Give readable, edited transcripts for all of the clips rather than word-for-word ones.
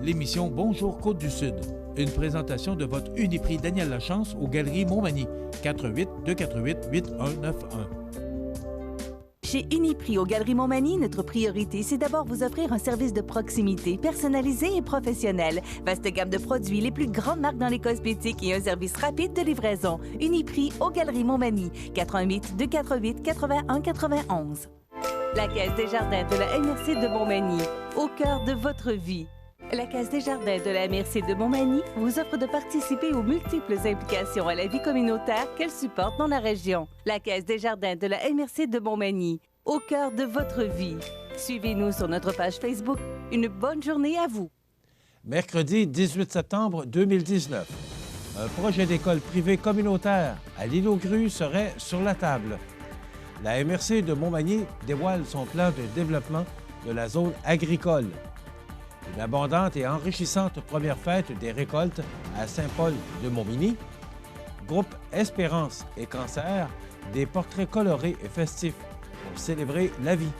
l'émission Bonjour Côte-du-Sud. Une présentation de votre Uniprix Daniel Lachance aux Galeries Montmagny, 418-248-8191. Chez Uniprix aux Galeries Montmagny, notre priorité, c'est d'abord vous offrir un service de proximité, personnalisé et professionnel. Vaste gamme de produits, les plus grandes marques dans les cosmétiques et un service rapide de livraison. Uniprix aux Galeries Montmagny, 418-248-8191. La Caisse des Jardins de la MRC de Montmagny, au cœur de votre vie. La Caisse des Jardins de la MRC de Montmagny vous offre de participer aux multiples implications à la vie communautaire qu'elle supporte dans la région. La Caisse des Jardins de la MRC de Montmagny, au cœur de votre vie. Suivez-nous sur notre page Facebook. Une bonne journée à vous. Mercredi 18 septembre 2019. Un projet d'école privée communautaire à l'île aux Grues serait sur la table. La MRC de Montmagny dévoile son plan de développement de la zone agricole. Une abondante et enrichissante première fête des récoltes à Saint-Paul de Montmagny. Groupe Espérance et Cancer, des portraits colorés et festifs pour célébrer la vie.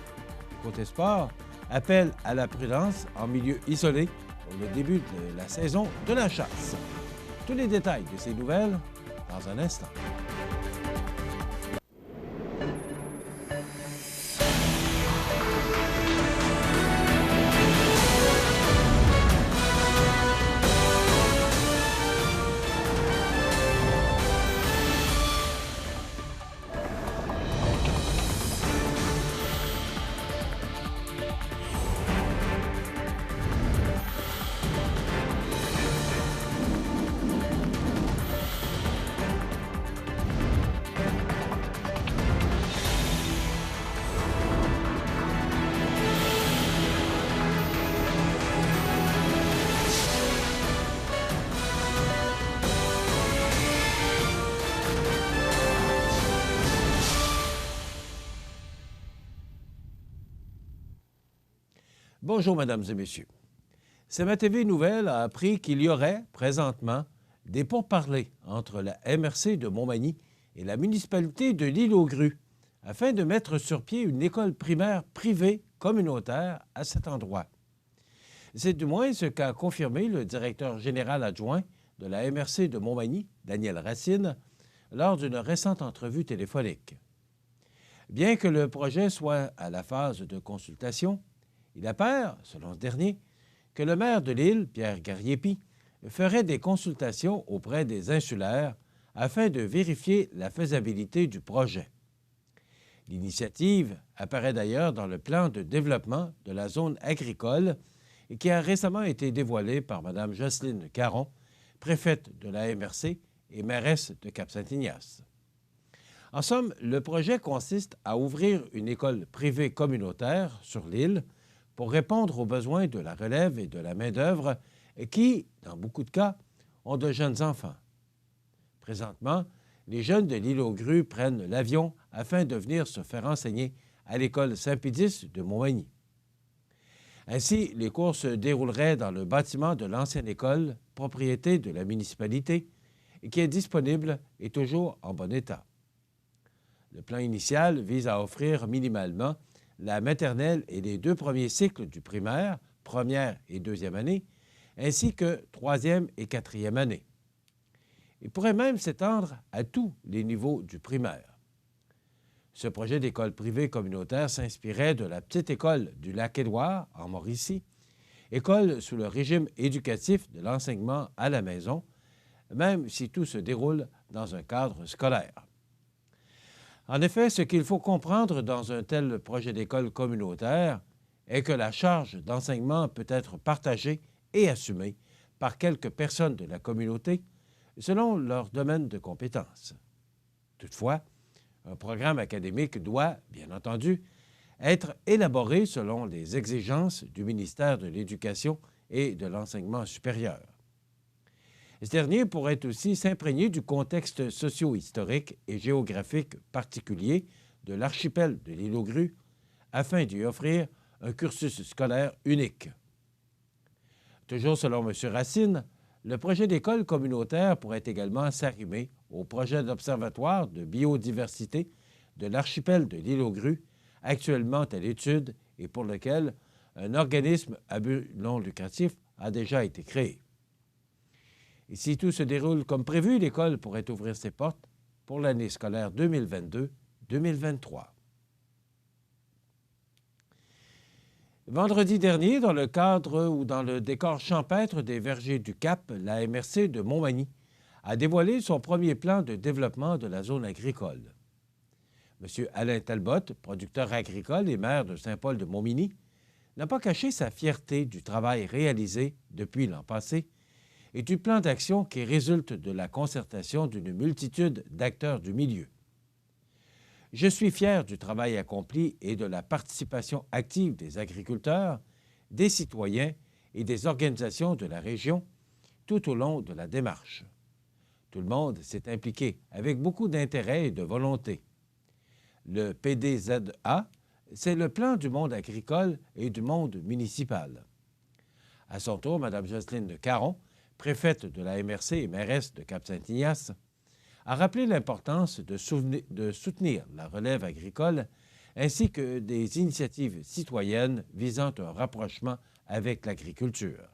Côté sport, appel à la prudence en milieu isolé pour le début de la saison de la chasse. Tous les détails de ces nouvelles dans un instant. Bonjour, mesdames et messieurs. CMA-TV Nouvelles a appris qu'il y aurait, présentement, des pourparlers entre la MRC de Montmagny et la municipalité de l'île aux Grues afin de mettre sur pied une école primaire privée communautaire à cet endroit. C'est du moins ce qu'a confirmé le directeur général adjoint de la MRC de Montmagny, Daniel Racine, lors d'une récente entrevue téléphonique. Bien que le projet soit à la phase de consultation, il apparaît, selon ce dernier, que le maire de l'île, Pierre Garriépi, ferait des consultations auprès des insulaires afin de vérifier la faisabilité du projet. L'initiative apparaît d'ailleurs dans le plan de développement de la zone agricole et qui a récemment été dévoilé par Mme Jocelyne Caron, préfète de la MRC et mairesse de Cap-Saint-Ignace. En somme, le projet consiste à ouvrir une école privée communautaire sur l'île pour répondre aux besoins de la relève et de la main-d'œuvre qui, dans beaucoup de cas, ont de jeunes enfants. Présentement, les jeunes de l'île aux Grues prennent l'avion afin de venir se faire enseigner à l'école Saint-Pédis de Montmagny. Ainsi, les cours se dérouleraient dans le bâtiment de l'ancienne école, propriété de la municipalité, et qui est disponible et toujours en bon état. Le plan initial vise à offrir minimalement la maternelle et les 2 premiers cycles du primaire, première et deuxième année, ainsi que troisième et quatrième année. Il pourrait même s'étendre à tous les niveaux du primaire. Ce projet d'école privée communautaire s'inspirait de la petite école du Lac-Édouard, en Mauricie, école sous le régime éducatif de l'enseignement à la maison, même si tout se déroule dans un cadre scolaire. En effet, ce qu'il faut comprendre dans un tel projet d'école communautaire est que la charge d'enseignement peut être partagée et assumée par quelques personnes de la communauté selon leur domaine de compétences. Toutefois, un programme académique doit, bien entendu, être élaboré selon les exigences du ministère de l'Éducation et de l'Enseignement supérieur. Ce dernier pourrait aussi s'imprégner du contexte socio-historique et géographique particulier de l'archipel de l'île aux Grues afin d'y offrir un cursus scolaire unique. Toujours selon M. Racine, le projet d'école communautaire pourrait également s'arrimer au projet d'observatoire de biodiversité de l'archipel de l'île aux Grues, actuellement à l'étude et pour lequel un organisme à but non lucratif a déjà été créé. Et si tout se déroule comme prévu, l'école pourrait ouvrir ses portes pour l'année scolaire 2022-2023. Vendredi dernier, dans le cadre ou dans le décor champêtre des Vergers du Cap, la MRC de Montmagny a dévoilé son premier plan de développement de la zone agricole. M. Alain Talbot, producteur agricole et maire de Saint-Paul-de-Montmagny, n'a pas caché sa fierté du travail réalisé depuis l'an passé et du plan d'action qui résulte de la concertation d'une multitude d'acteurs du milieu. Je suis fier du travail accompli et de la participation active des agriculteurs, des citoyens et des organisations de la région tout au long de la démarche. Tout le monde s'est impliqué avec beaucoup d'intérêt et de volonté. Le PDZA, c'est le plan du monde agricole et du monde municipal. À son tour, Mme Jocelyne Caron, préfète de la MRC et mairesse de Cap-Saint-Ignace, a rappelé l'importance de soutenir la relève agricole ainsi que des initiatives citoyennes visant un rapprochement avec l'agriculture.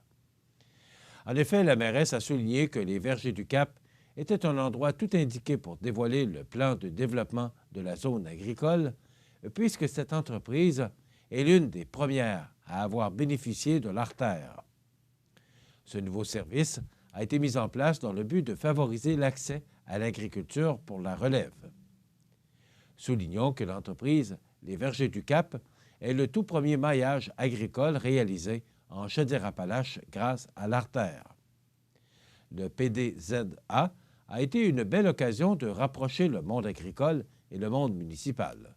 En effet, la mairesse a souligné que les Vergers du Cap étaient un endroit tout indiqué pour dévoiler le plan de développement de la zone agricole, puisque cette entreprise est l'une des premières à avoir bénéficié de l'artère. Ce nouveau service a été mis en place dans le but de favoriser l'accès à l'agriculture pour la relève. Soulignons que l'entreprise Les Vergers du Cap est le tout premier maillage agricole réalisé en Chaudière-Appalaches grâce à l'artère. Le PDZA a été une belle occasion de rapprocher le monde agricole et le monde municipal.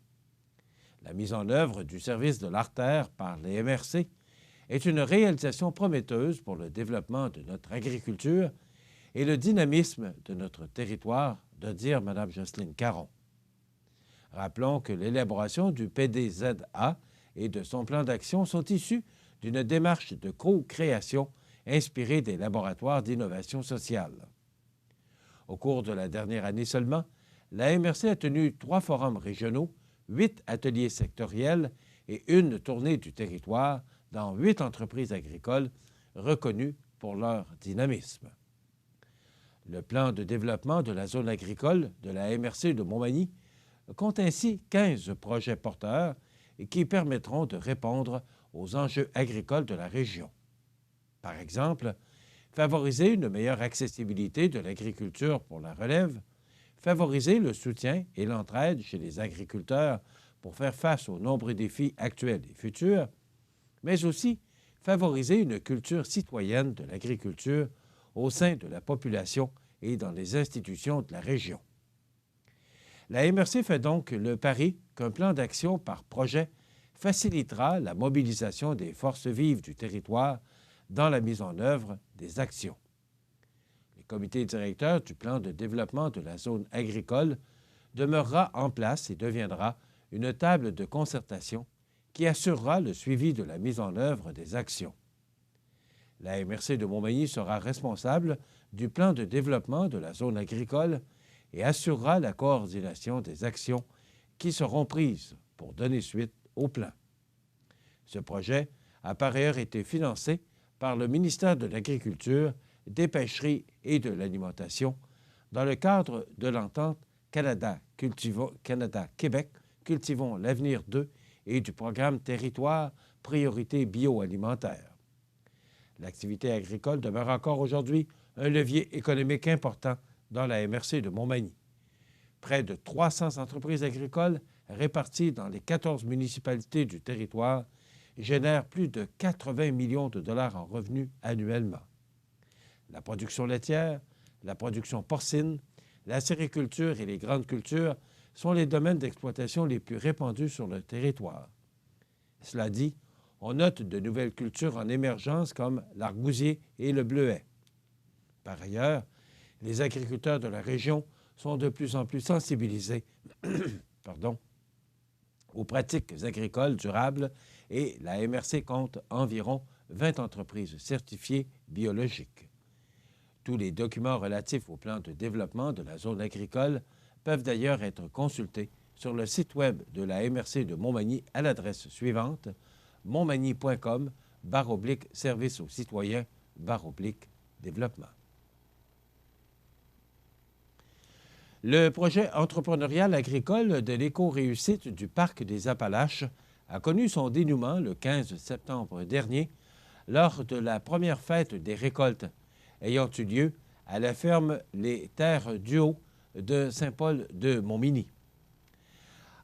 La mise en œuvre du service de l'artère par les MRC est une réalisation prometteuse pour le développement de notre agriculture et le dynamisme de notre territoire, de dire Mme Jocelyne Caron. Rappelons que l'élaboration du PDZA et de son plan d'action sont issus d'une démarche de co-création inspirée des laboratoires d'innovation sociale. Au cours de la dernière année seulement, la MRC a tenu 3 forums régionaux, 8 ateliers sectoriels et une tournée du territoire dans 8 entreprises agricoles reconnues pour leur dynamisme. Le plan de développement de la zone agricole de la MRC de Montmagny compte ainsi 15 projets porteurs et qui permettront de répondre aux enjeux agricoles de la région. Par exemple, favoriser une meilleure accessibilité de l'agriculture pour la relève, favoriser le soutien et l'entraide chez les agriculteurs pour faire face aux nombreux défis actuels et futurs, mais aussi favoriser une culture citoyenne de l'agriculture au sein de la population et dans les institutions de la région. La MRC fait donc le pari qu'un plan d'action par projet facilitera la mobilisation des forces vives du territoire dans la mise en œuvre des actions. Le comité directeur du plan de développement de la zone agricole demeurera en place et deviendra une table de concertation qui assurera le suivi de la mise en œuvre des actions. La MRC de Montmagny sera responsable du plan de développement de la zone agricole et assurera la coordination des actions qui seront prises pour donner suite au plan. Ce projet a par ailleurs été financé par le ministère de l'Agriculture, des Pêcheries et de l'Alimentation dans le cadre de l'entente Canada-Québec Cultivons l'avenir 2 et du programme Territoire Priorité bioalimentaire. L'activité agricole demeure encore aujourd'hui un levier économique important dans la MRC de Montmagny. Près de 300 entreprises agricoles réparties dans les 14 municipalités du territoire génèrent plus de 80 millions de dollars en revenus annuellement. La production laitière, la production porcine, la sériculture et les grandes cultures sont les domaines d'exploitation les plus répandus sur le territoire. Cela dit, on note de nouvelles cultures en émergence comme l'argousier et le bleuet. Par ailleurs, les agriculteurs de la région sont de plus en plus sensibilisés aux pratiques agricoles durables et la MRC compte environ 20 entreprises certifiées biologiques. Tous les documents relatifs au plan de développement de la zone agricole peuvent d'ailleurs être consultés sur le site web de la MRC de Montmagny à l'adresse suivante montmagny.com/MRC /service aux citoyens /développement. Le projet entrepreneurial agricole de l'éco-réussite du Parc des Appalaches a connu son dénouement le 15 septembre dernier lors de la première fête des récoltes ayant eu lieu à la ferme Les Terres du Haut de Saint-Paul-de-Montmagny.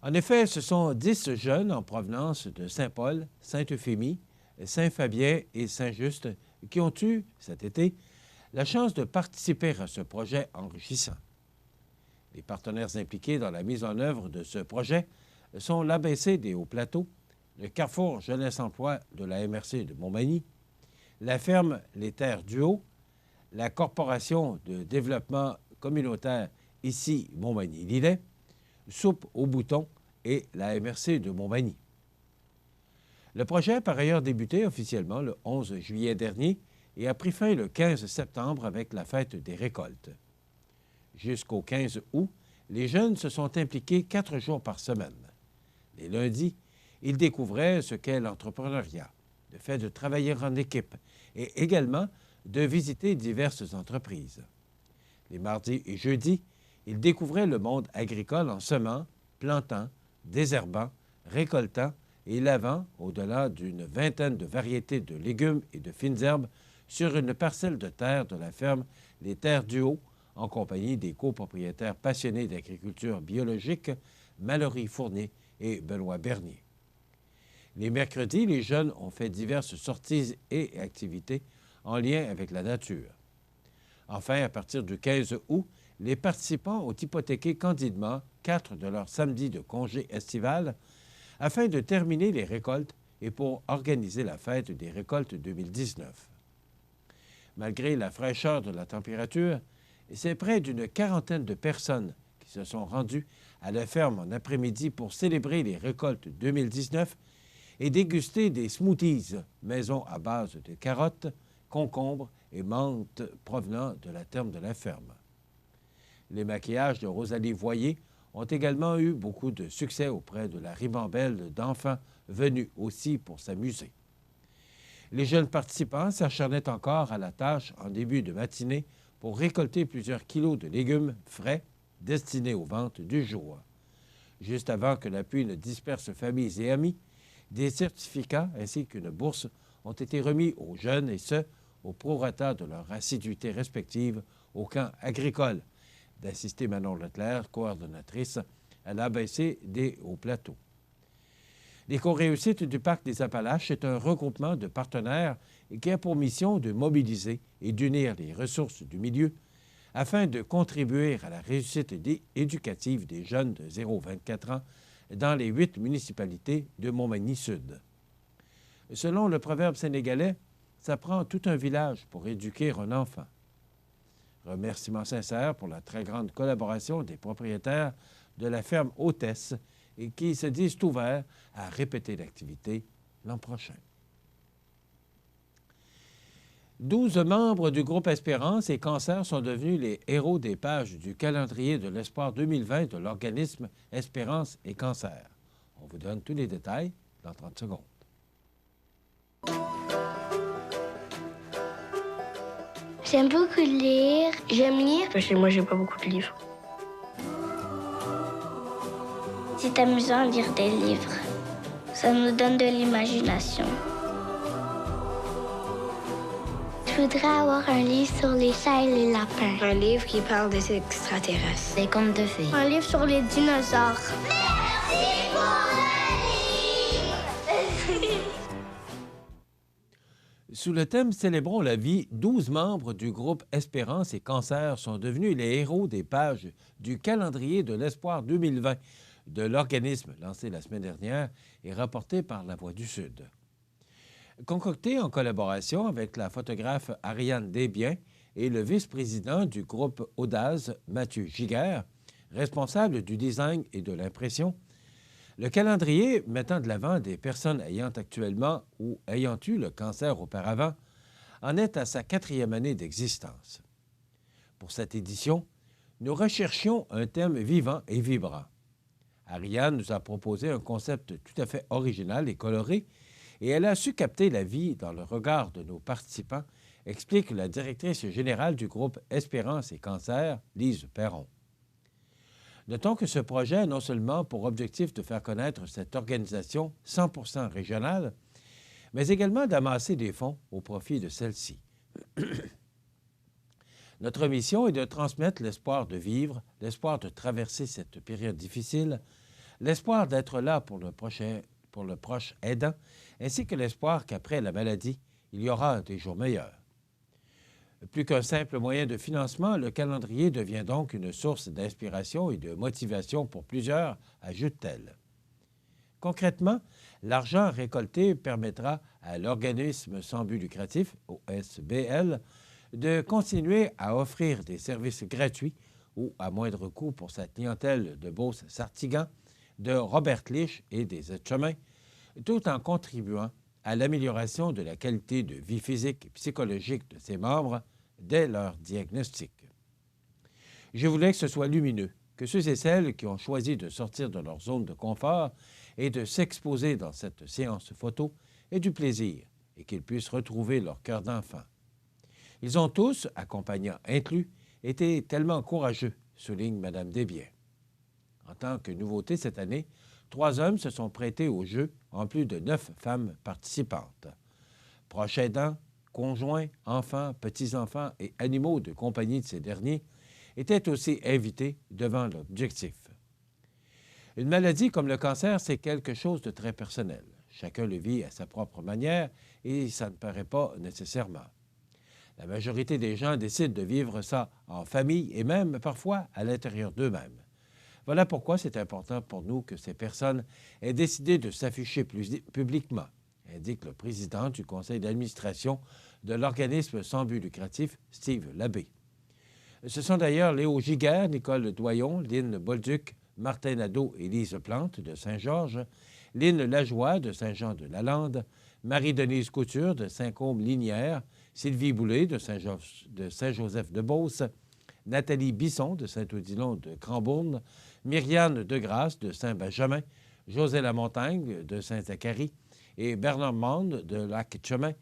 En effet, ce sont 10 jeunes en provenance de Saint-Paul, Sainte-Euphémie, Saint-Fabien et Saint-Just qui ont eu, cet été, la chance de participer à ce projet enrichissant. Les partenaires impliqués dans la mise en œuvre de ce projet sont l'ABC des Hauts-Plateaux, le Carrefour Jeunesse-Emploi de la MRC de Montmagny, la ferme Les Terres du Haut, la Corporation de développement communautaire ici Montmagny-Lillet, Soupe aux boutons et la MRC de Montmagny. Le projet a par ailleurs débuté officiellement le 11 juillet dernier et a pris fin le 15 septembre avec la fête des récoltes. Jusqu'au 15 août, les jeunes se sont impliqués 4 jours par semaine. Les lundis, ils découvraient ce qu'est l'entrepreneuriat, le fait de travailler en équipe et également de visiter diverses entreprises. Les mardis et jeudis, ils découvraient le monde agricole en semant, plantant, désherbant, récoltant et lavant au-delà d'une vingtaine de variétés de légumes et de fines herbes sur une parcelle de terre de la ferme Les Terres du Haut, en compagnie des copropriétaires passionnés d'agriculture biologique, Mallory Fournier et Benoît Bernier. Les mercredis, les jeunes ont fait diverses sorties et activités en lien avec la nature. Enfin, à partir du 15 août, les participants ont hypothéqué candidement 4 de leurs samedis de congé estival afin de terminer les récoltes et pour organiser la fête des récoltes 2019. Malgré la fraîcheur de la température, c'est près d'une quarantaine de personnes qui se sont rendues à la ferme en après-midi pour célébrer les récoltes 2019 et déguster des smoothies maison à base de carottes, concombres et menthes provenant de la terre de la ferme. Les maquillages de Rosalie Voyer ont également eu beaucoup de succès auprès de la ribambelle d'enfants venus aussi pour s'amuser. Les jeunes participants s'acharnaient encore à la tâche en début de matinée pour récolter plusieurs kilos de légumes frais destinés aux ventes du jour. Juste avant que la pluie ne disperse familles et amis, des certificats ainsi qu'une bourse ont été remis aux jeunes et ce, au prorata de leur assiduité respective au camp agricole, d'assister Manon Leclerc, coordonnatrice à l'ABC des Hauts-Plateaux. L'éco-réussite du Parc des Appalaches est un regroupement de partenaires qui a pour mission de mobiliser et d'unir les ressources du milieu afin de contribuer à la réussite éducative des jeunes de 0-24 ans dans les 8 municipalités de Montmagny-Sud. Selon le proverbe sénégalais, ça prend tout un village pour éduquer un enfant. Remerciements sincères pour la très grande collaboration des propriétaires de la ferme Hôtesse et qui se disent ouverts à répéter l'activité l'an prochain. 12 membres du groupe Espérance et Cancer sont devenus les héros des pages du calendrier de l'espoir 2020 de l'organisme Espérance et Cancer. On vous donne tous les détails dans 30 secondes. J'aime beaucoup lire. J'aime lire. Chez moi, j'ai pas beaucoup de livres. C'est amusant de lire des livres. Ça nous donne de l'imagination. Je voudrais avoir un livre sur les chats et les lapins. Un livre qui parle des extraterrestres. Des contes de fées. Un livre sur les dinosaures. Merci pour le livre! Sous le thème « Célébrons la vie », 12 membres du groupe Espérance et Cancer sont devenus les héros des pages du calendrier de l'espoir 2020 de l'organisme lancé la semaine dernière et rapporté par La Voix du Sud. Concocté en collaboration avec la photographe Ariane Desbiens et le vice-président du groupe Audace, Mathieu Giguère, responsable du design et de l'impression, le calendrier mettant de l'avant des personnes ayant actuellement ou ayant eu le cancer auparavant en est à sa 4e année d'existence. Pour cette édition, nous recherchions un thème vivant et vibrant. Ariane nous a proposé un concept tout à fait original et coloré Et elle a su capter la vie dans le regard de nos participants, explique la directrice générale du groupe Espérance et Cancer, Lise Perron. Notons que ce projet a non seulement pour objectif de faire connaître cette organisation 100% régionale, mais également d'amasser des fonds au profit de celle-ci. Notre mission est de transmettre l'espoir de vivre, l'espoir de traverser cette période difficile, l'espoir d'être là pour le proche aidant, ainsi que l'espoir qu'après la maladie, il y aura des jours meilleurs. Plus qu'un simple moyen de financement, le calendrier devient donc une source d'inspiration et de motivation pour plusieurs, ajoute-t-elle. Concrètement, l'argent récolté permettra à l'organisme sans but lucratif, OSBL, de continuer à offrir des services gratuits ou à moindre coût pour sa clientèle de Beauce-Sartigan, de Robert-Lich et des aides-chemins, tout en contribuant à l'amélioration de la qualité de vie physique et psychologique de ses membres dès leur diagnostic. Je voulais que ce soit lumineux, que ceux et celles qui ont choisi de sortir de leur zone de confort et de s'exposer dans cette séance photo aient du plaisir et qu'ils puissent retrouver leur cœur d'enfant. Ils ont tous, accompagnants inclus, été tellement courageux, souligne Mme Desbiens. En tant que nouveauté cette année, 3 hommes se sont prêtés au jeu, en plus de 9 femmes participantes. Proches aidants, conjoints, enfants, petits-enfants et animaux de compagnie de ces derniers étaient aussi invités devant l'objectif. Une maladie comme le cancer, c'est quelque chose de très personnel. Chacun le vit à sa propre manière et ça ne paraît pas nécessairement. La majorité des gens décident de vivre ça en famille et même parfois à l'intérieur d'eux-mêmes. Voilà pourquoi c'est important pour nous que ces personnes aient décidé de s'afficher publiquement, indique le président du conseil d'administration de l'organisme sans but lucratif, Steve Labbé. Ce sont d'ailleurs Léo Giguère, Nicole Doyon, Lynne Bolduc, Martin Nadeau et Lise Plante de Saint-Georges, Lynne Lajoie de Saint-Jean-de-Lalande, Marie-Denise Couture de Saint-Côme-Linière, Sylvie Boulay de Saint-Joseph-de-Beauce, Nathalie Bisson de Saint-Odilon de Crambourne, Myriane Degrasse de Saint-Benjamin, José Lamontagne de Saint-Zacharie et Bernard Mande de Lac-Chemin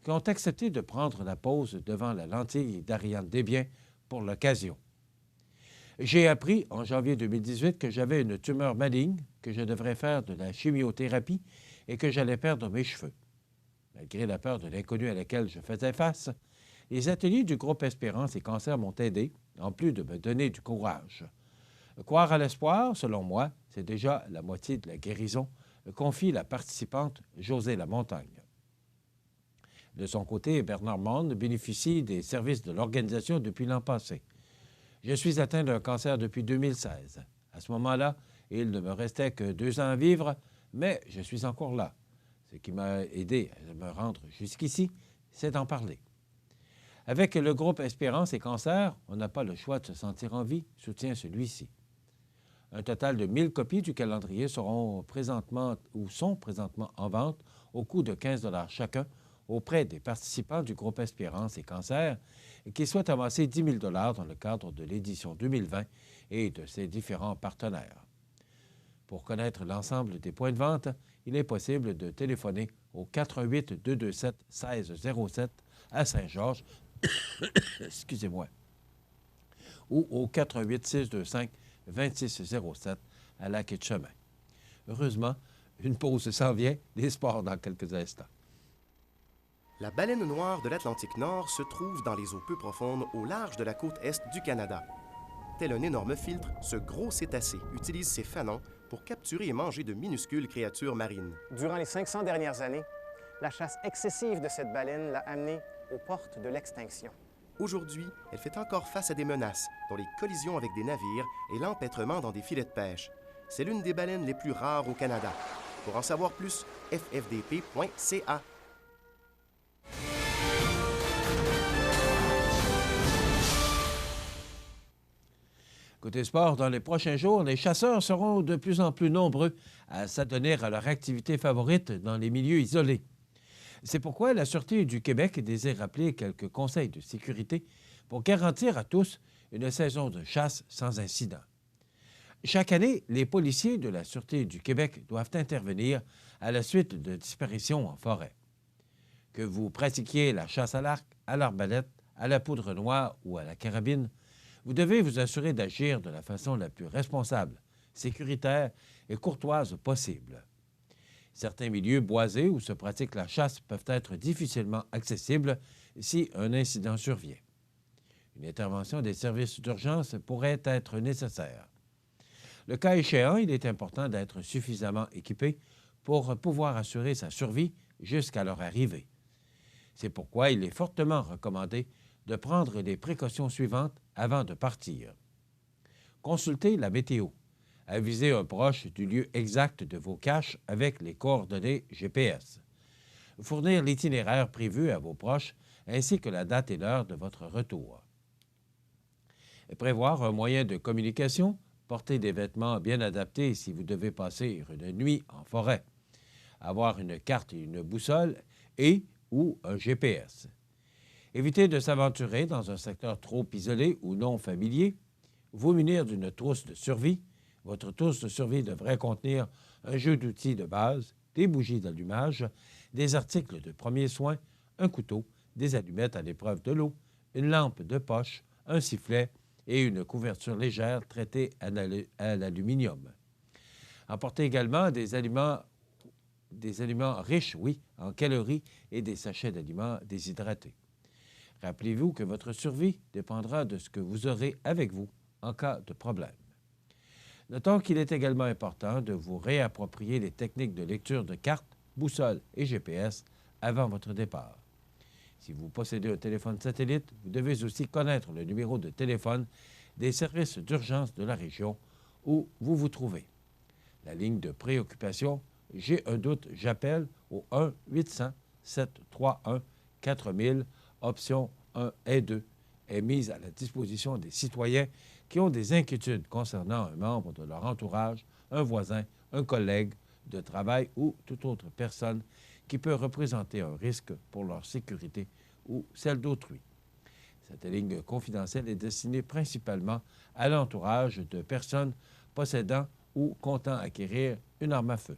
qui ont accepté de prendre la pause devant la lentille d'Ariane Desbiens pour l'occasion. J'ai appris en janvier 2018 que j'avais une tumeur maligne, que je devrais faire de la chimiothérapie et que j'allais perdre mes cheveux. Malgré la peur de l'inconnu à laquelle je faisais face, les ateliers du groupe Espérance et Cancer m'ont aidé, en plus de me donner du courage. Croire à l'espoir, selon moi, c'est déjà la moitié de la guérison, confie la participante José Lamontagne. De son côté, Bernard Monde bénéficie des services de l'organisation depuis l'an passé. Je suis atteint d'un cancer depuis 2016. À ce moment-là, il ne me restait que 2 ans à vivre, mais je suis encore là. Ce qui m'a aidé à me rendre jusqu'ici, c'est d'en parler. Avec le groupe Espérance et Cancer, on n'a pas le choix de se sentir en vie, soutient celui-ci. Un total de 1000 copies du calendrier sont présentement en vente au coût de 15 $ chacun auprès des participants du groupe Espérance et Cancer qui souhaitent amasser 10 000 $ dans le cadre de l'édition 2020 et de ses différents partenaires. Pour connaître l'ensemble des points de vente, il est possible de téléphoner au 418-227-1607 à Saint-Georges, excusez-moi, ou au 418-625-2607 à Lac-Chemin. Heureusement, une pause s'en vient, les sports dans quelques instants. La baleine noire de l'Atlantique Nord se trouve dans les eaux peu profondes au large de la côte est du Canada. Tel un énorme filtre, ce gros cétacé utilise ses fanons pour capturer et manger de minuscules créatures marines. Durant les 500 dernières années, la chasse excessive de cette baleine l'a amenée aux portes de l'extinction. Aujourd'hui, elle fait encore face à des menaces, dont les collisions avec des navires et l'empêtrement dans des filets de pêche. C'est l'une des baleines les plus rares au Canada. Pour en savoir plus, ffdp.ca. Côté sport, dans les prochains jours, les chasseurs seront de plus en plus nombreux à s'adonner à leur activité favorite dans les milieux isolés. C'est pourquoi la Sûreté du Québec désire rappeler quelques conseils de sécurité pour garantir à tous une saison de chasse sans incident. Chaque année, les policiers de la Sûreté du Québec doivent intervenir à la suite de disparitions en forêt. Que vous pratiquiez la chasse à l'arc, à l'arbalète, à la poudre noire ou à la carabine, vous devez vous assurer d'agir de la façon la plus responsable, sécuritaire et courtoise possible. Certains milieux boisés où se pratique la chasse peuvent être difficilement accessibles si un incident survient. Une intervention des services d'urgence pourrait être nécessaire. Le cas échéant, il est important d'être suffisamment équipé pour pouvoir assurer sa survie jusqu'à leur arrivée. C'est pourquoi il est fortement recommandé de prendre les précautions suivantes avant de partir. Consultez la météo. Avisez un proche du lieu exact de vos caches avec les coordonnées GPS. Fournir l'itinéraire prévu à vos proches ainsi que la date et l'heure de votre retour. Prévoir un moyen de communication, porter des vêtements bien adaptés si vous devez passer une nuit en forêt. Avoir une carte et une boussole et ou un GPS. Évitez de s'aventurer dans un secteur trop isolé ou non familier. Vous munir d'une trousse de survie. Votre trousse de survie devrait contenir un jeu d'outils de base, des bougies d'allumage, des articles de premiers soins, un couteau, des allumettes à l'épreuve de l'eau, une lampe de poche, un sifflet et une couverture légère traitée à l'aluminium. Emportez également des aliments riches, en calories et des sachets d'aliments déshydratés. Rappelez-vous que votre survie dépendra de ce que vous aurez avec vous en cas de problème. Notons qu'il est également important de vous réapproprier les techniques de lecture de cartes, boussole et GPS avant votre départ. Si vous possédez un téléphone satellite, vous devez aussi connaître le numéro de téléphone des services d'urgence de la région où vous vous trouvez. La ligne de préoccupation « J'ai un doute, j'appelle » au 1-800-731-4000, option 1 et 2, est mise à la disposition des citoyens qui ont des inquiétudes concernant un membre de leur entourage, un voisin, un collègue de travail ou toute autre personne qui peut représenter un risque pour leur sécurité ou celle d'autrui. Cette ligne confidentielle est destinée principalement à l'entourage de personnes possédant ou comptant acquérir une arme à feu.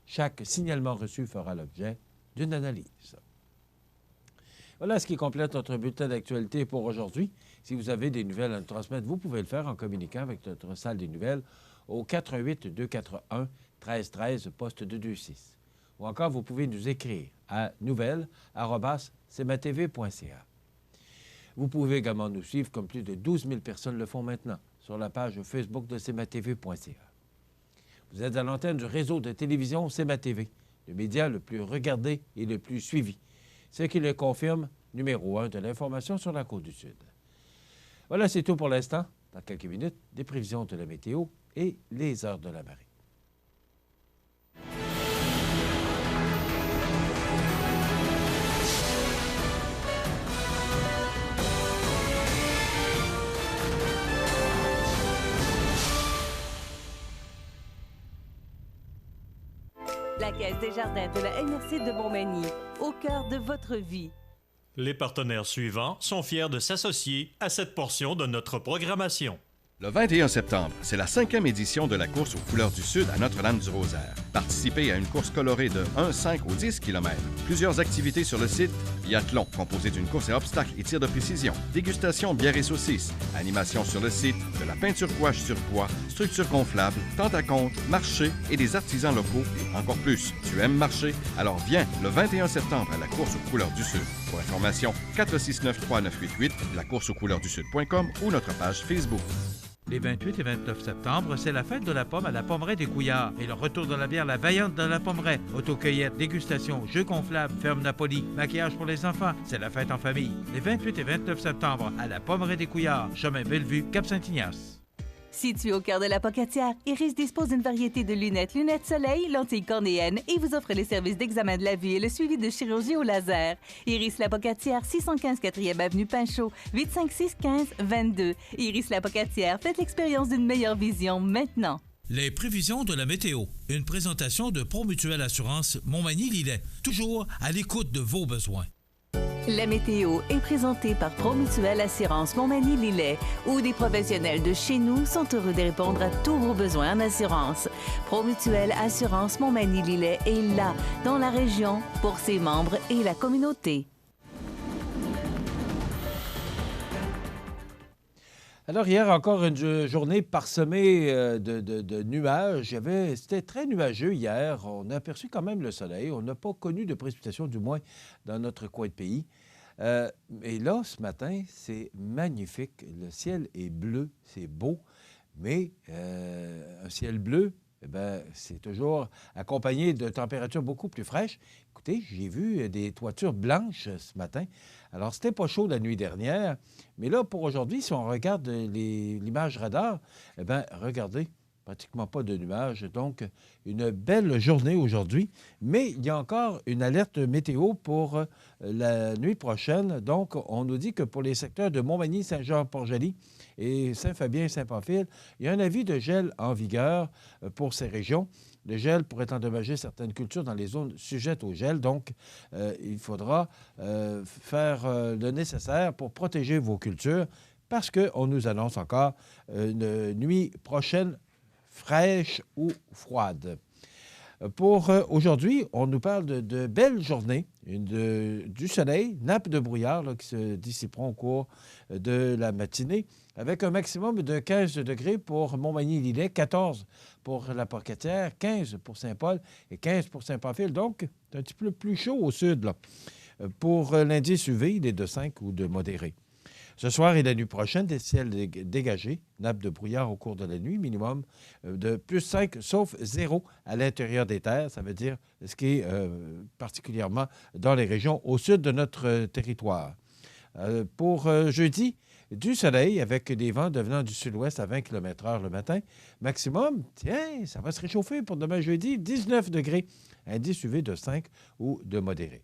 Chaque signalement reçu fera l'objet d'une analyse. Voilà ce qui complète notre bulletin d'actualité pour aujourd'hui. Si vous avez des nouvelles à nous transmettre, vous pouvez le faire en communiquant avec notre salle des nouvelles au 418-241-1313, poste 226. Ou encore, vous pouvez nous écrire à nouvelles@cmatv.ca. Vous pouvez également nous suivre, comme plus de 12 000 personnes le font maintenant, sur la page Facebook de cmatv.ca. Vous êtes à l'antenne du réseau de télévision CMA-TV, le média le plus regardé et le plus suivi, ce qui le confirme, numéro 1 de l'information sur la Côte-du-Sud. Voilà, c'est tout pour l'instant. Dans quelques minutes, des prévisions de la météo et les heures de la marée. La Caisse des jardins de la MRC de Montmagny, au cœur de votre vie. Les partenaires suivants sont fiers de s'associer à cette portion de notre programmation. Le 21 septembre, c'est la 5e édition de la course aux couleurs du Sud à Notre-Dame-du-Rosaire. Participez à une course colorée de 1, 5 ou 10 km. Plusieurs activités sur le site. Biathlon, composé d'une course à obstacles et tir de précision. Dégustation, bière et saucisses. Animation sur le site. De la peinture gouache sur bois. Structure gonflable. Tente à compte. Marché et des artisans locaux. Et encore plus. Tu aimes marcher? Alors viens le 21 septembre à la course aux couleurs du Sud. Pour information, 469-3988, lacourseauxcouleurssud.com ou notre page Facebook. Les 28 et 29 septembre, c'est la fête de la pomme à la Pommeraie des Couillards et le retour de la bière La Vaillante de la Pommeraie. Autocueillette, dégustation, jeux gonflables, ferme Napoli, maquillage pour les enfants. C'est la fête en famille. Les 28 et 29 septembre à la Pommeraie des Couillards, chemin Bellevue, Cap-Saint-Ignace. Situé au cœur de la Pocatière, Iris dispose d'une variété de lunettes soleil, lentilles cornéennes et vous offre les services d'examen de la vue et le suivi de chirurgie au laser. Iris la Pocatière, 615 4e avenue Pinchot, 856-15-22. Iris la Pocatière, faites l'expérience d'une meilleure vision maintenant. Les prévisions de la météo. Une présentation de Promutuelle Assurance Montmagny-Lillet. Toujours à l'écoute de vos besoins. La météo est présentée par Promutuelle Assurance Montmagny-Lillet, où des professionnels de chez nous sont heureux de répondre à tous vos besoins en assurance. Promutuelle Assurance Montmagny-Lillet est là, dans la région, pour ses membres et la communauté. Alors, hier, encore une journée parsemée de nuages. C'était très nuageux hier. On a aperçu quand même le soleil. On n'a pas connu de précipitations, du moins dans notre coin de pays. Et là, ce matin, c'est magnifique. Le ciel est bleu, c'est beau. Mais un ciel bleu, eh bien, c'est toujours accompagné de températures beaucoup plus fraîches. Écoutez, j'ai vu des toitures blanches ce matin. Alors, c'était pas chaud la nuit dernière, mais là, pour aujourd'hui, si on regarde l'image radar, eh bien, regardez, pratiquement pas de nuages. Donc, une belle journée aujourd'hui, mais il y a encore une alerte météo pour la nuit prochaine. Donc, on nous dit que pour les secteurs de Montmagny, Saint-Jean-Port-Joli et Saint-Fabien et Saint-Pamphile, il y a un avis de gel en vigueur pour ces régions. Le gel pourrait endommager certaines cultures dans les zones sujettes au gel. Donc, il faudra faire le nécessaire pour protéger vos cultures parce qu'on nous annonce encore une nuit prochaine fraîche ou froide. Pour aujourd'hui, on nous parle de belles journées, du soleil, nappes de brouillard là, qui se dissiperont au cours de la matinée, avec un maximum de 15 degrés pour Montmagny-Lillet, 14 pour la Pocatière, 15 pour Saint-Paul et 15 pour Saint-Pamphile. Donc, c'est un petit peu plus chaud au sud. Là. Pour l'indice UV, il est de 5 ou de modéré. Ce soir et la nuit prochaine, des ciels dégagés, nappes de brouillard au cours de la nuit, minimum de plus 5, sauf 0 à l'intérieur des terres. Ça veut dire ce qui est particulièrement dans les régions au sud de notre territoire. Pour jeudi, du soleil avec des vents devenant du sud-ouest à 20 km/h le matin. Maximum, tiens, ça va se réchauffer pour demain jeudi, 19 degrés. Indice UV de 5 ou de modéré.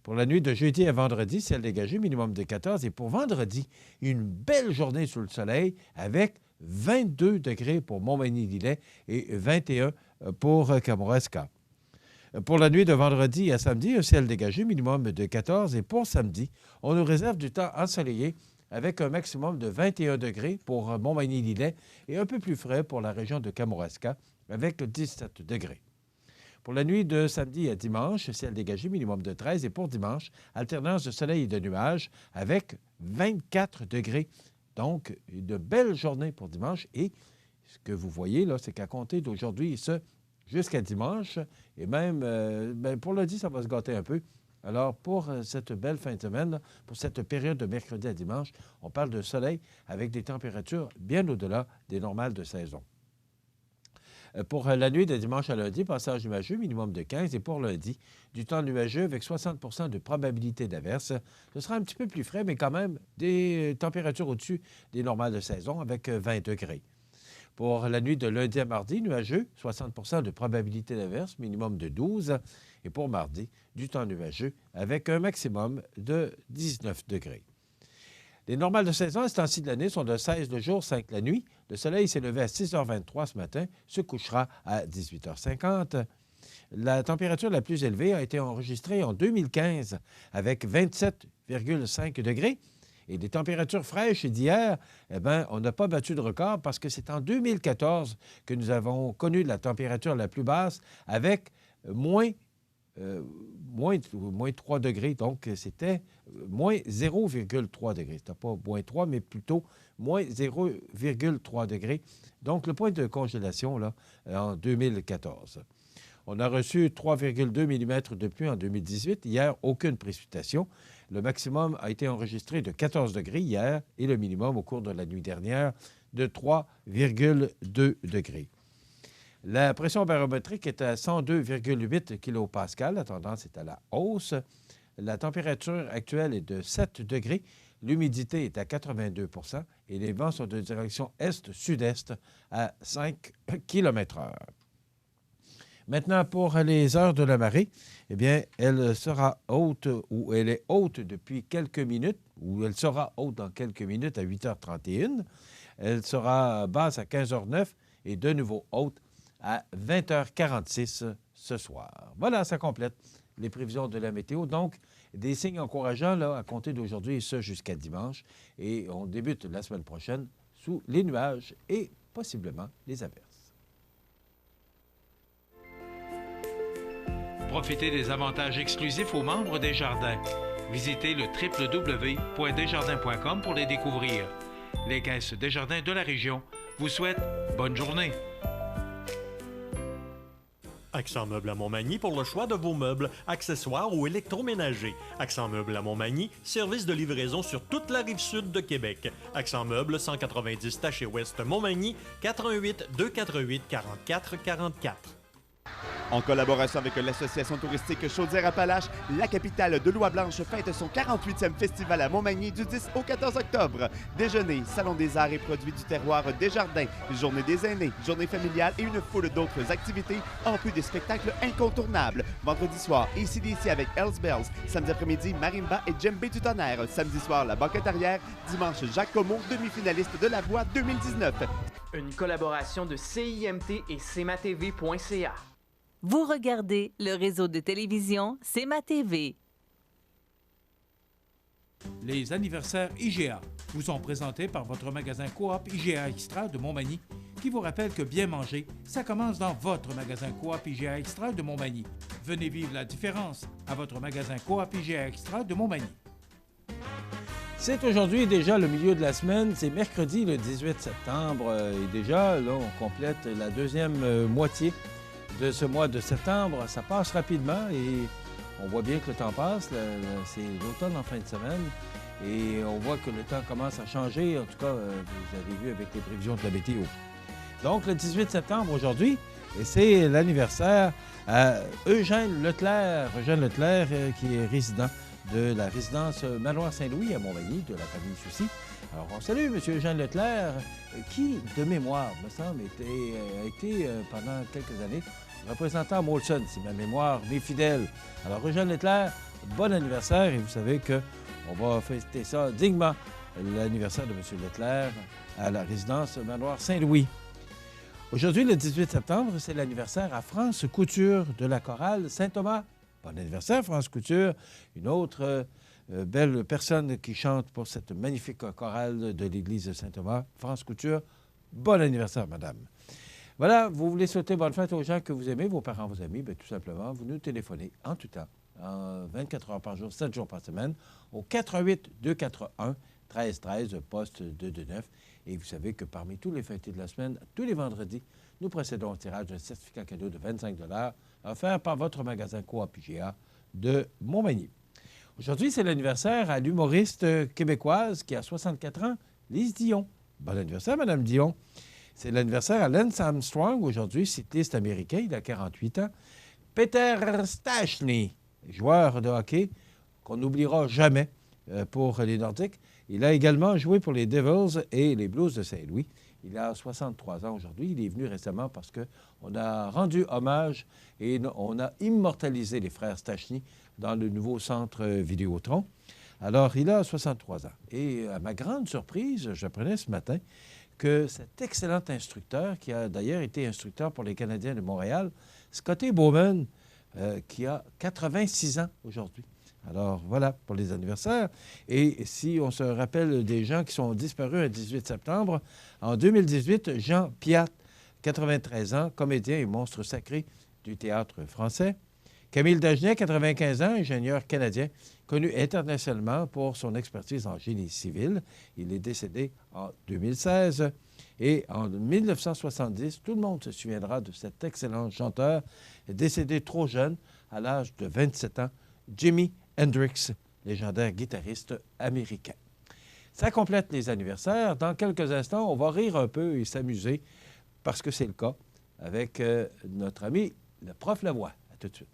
Pour la nuit de jeudi à vendredi, ciel dégagé, minimum de 14. Et pour vendredi, une belle journée sous le soleil avec 22 degrés pour Montmagny-Lillet et 21 pour Kamouraska. Pour la nuit de vendredi à samedi, un ciel dégagé, minimum de 14. Et pour samedi, on nous réserve du temps ensoleillé avec un maximum de 21 degrés pour Montmagny-Lillet et un peu plus frais pour la région de Kamouraska avec 17 degrés. Pour la nuit de samedi à dimanche, ciel dégagé, minimum de 13. Et pour dimanche, alternance de soleil et de nuages avec 24 degrés. Donc, une belle journée pour dimanche. Et ce que vous voyez, là, c'est qu'à compter d'aujourd'hui et ce, jusqu'à dimanche, et même pour lundi, ça va se gâter un peu. Alors, pour cette belle fin de semaine, là, pour cette période de mercredi à dimanche, on parle de soleil avec des températures bien au-delà des normales de saison. Pour la nuit de dimanche à lundi, passage nuageux, minimum de 15. Et pour lundi, du temps nuageux avec 60 % de probabilité d'averse. Ce sera un petit peu plus frais, mais quand même des températures au-dessus des normales de saison avec 20 degrés. Pour la nuit de lundi à mardi, nuageux, 60 % de probabilité d'averse, minimum de 12. Et pour mardi, du temps nuageux avec un maximum de 19 degrés. Les normales de saison à ce temps-ci de l'année sont de 16 le jour, 5 la nuit. Le soleil s'est levé à 6h23 ce matin, se couchera à 18h50. La température la plus élevée a été enregistrée en 2015 avec 27,5 degrés. Et des températures fraîches d'hier, eh bien, on n'a pas battu de record parce que c'est en 2014 que nous avons connu la température la plus basse avec moins 3 degrés. Donc, c'était moins 0,3 degrés. C'était pas moins 3, mais plutôt moins 0,3 degrés. Donc, le point de congélation, là, en 2014. On a reçu 3,2 mm de pluie en 2018. Hier, aucune précipitation. Le maximum a été enregistré de 14 degrés hier et le minimum au cours de la nuit dernière de 3,2 degrés. La pression barométrique est à 102,8 kPa. La tendance est à la hausse. La température actuelle est de 7 degrés. L'humidité est à 82 % et les vents sont de direction est-sud-est à 5 km/h. Maintenant, pour les heures de la marée, eh bien, elle sera haute ou elle est haute depuis quelques minutes, ou elle sera haute dans quelques minutes à 8h31. Elle sera basse à 15h09 et de nouveau haute à 20h46 ce soir. Voilà, ça complète les prévisions de la météo. Donc, Des signes encourageants là, à compter d'aujourd'hui et ce jusqu'à dimanche. Et on débute la semaine prochaine sous les nuages et possiblement les averses. Profitez des avantages exclusifs aux membres des Jardins. Visitez le www.desjardins.com pour les découvrir. Les caisses Desjardins de la région vous souhaitent bonne journée. Accent Meubles à Montmagny pour le choix de vos meubles, accessoires ou électroménagers. Accent Meubles à Montmagny, service de livraison sur toute la rive sud de Québec. Accent Meubles, 190 Taché Ouest Montmagny, 418 248 44 44. En collaboration avec l'association touristique Chaudière-Appalaches, la capitale de l'Oie-Blanche fête son 48e festival à Montmagny du 10 au 14 octobre. Déjeuner, salon des arts et produits du terroir Desjardins, journée des aînés, journée familiale et une foule d'autres activités, en plus des spectacles incontournables. Vendredi soir, AC/DC avec Hells Bells. Samedi après-midi, Marimba et Djembé du Tonnerre. Samedi soir, la banquette arrière. Dimanche, Jacques Comeau, demi-finaliste de La Voix 2019. Une collaboration de CIMT et CMATV.ca. Vous regardez le réseau de télévision C'est ma TV. Les anniversaires IGA vous sont présentés par votre magasin Coop IGA Extra de Montmagny, qui vous rappelle que bien manger, ça commence dans votre magasin Coop IGA Extra de Montmagny. Venez vivre la différence à votre magasin Coop IGA Extra de Montmagny. C'est aujourd'hui déjà le milieu de la semaine, c'est mercredi le 18 septembre et déjà là on complète la deuxième moitié de ce mois de septembre. Ça passe rapidement et on voit bien que le temps passe. C'est l'automne en fin de semaine et on voit que le temps commence à changer. En tout cas, vous avez vu avec les prévisions de la météo. Donc, le 18 septembre aujourd'hui, c'est l'anniversaire à Eugène Leclerc. Eugène Leclerc qui est résident de la résidence Manoir Saint-Louis à Montmagny, de la famille Soucy. Alors, on salue M. Eugène Leclerc, qui, de mémoire, me semble, a été pendant quelques années représentant à Molson, si ma mémoire m'est fidèle. Alors, Eugène Leclerc, bon anniversaire, et vous savez qu'on va fêter ça dignement, l'anniversaire de M. Leclerc à la résidence Manoir Saint-Louis. Aujourd'hui, le 18 septembre, c'est l'anniversaire à France Couture de la chorale Saint-Thomas. Bon anniversaire, France Couture, une autre belle personne qui chante pour cette magnifique chorale de l'église de Saint-Thomas. France Couture, bon anniversaire, madame. Voilà, vous voulez souhaiter bonne fête aux gens que vous aimez, vos parents, vos amis, bien, tout simplement, vous nous téléphonez en tout temps, en 24 heures par jour, 7 jours par semaine, au 418-241-1313, poste 229. Et vous savez que parmi tous les fêtés de la semaine, tous les vendredis, nous procédons au tirage d'un certificat cadeau de 25 $ offert par votre magasin Coop IGA de Montmagny. Aujourd'hui, c'est l'anniversaire à l'humoriste québécoise qui a 64 ans, Lise Dion. Bon anniversaire, Mme Dion. C'est l'anniversaire à Lance Armstrong, aujourd'hui, cycliste américain, il a 48 ans. Peter Stastny, joueur de hockey qu'on n'oubliera jamais pour les Nordiques. Il a également joué pour les Devils et les Blues de Saint-Louis. Il a 63 ans aujourd'hui. Il est venu récemment parce qu'on a rendu hommage et on a immortalisé les frères Stastny dans le nouveau centre Vidéotron. Alors, il a 63 ans. Et à ma grande surprise, j'apprenais ce matin que cet excellent instructeur, qui a d'ailleurs été instructeur pour les Canadiens de Montréal, Scotty Bowman, qui a 86 ans aujourd'hui. Alors, voilà pour les anniversaires. Et si on se rappelle des gens qui sont disparus le 18 septembre, en 2018, Jean Piat, 93 ans, comédien et monstre sacré du théâtre français. Camille Dagenet, 95 ans, ingénieur canadien, connu internationalement pour son expertise en génie civil. Il est décédé en 2016. Et en 1970, tout le monde se souviendra de cet excellent chanteur, décédé trop jeune, à l'âge de 27 ans, Jimi Hendrix, légendaire guitariste américain. Ça complète les anniversaires. Dans quelques instants, on va rire un peu et s'amuser, parce que c'est le cas, avec notre ami, le prof Lavoie. À tout de suite.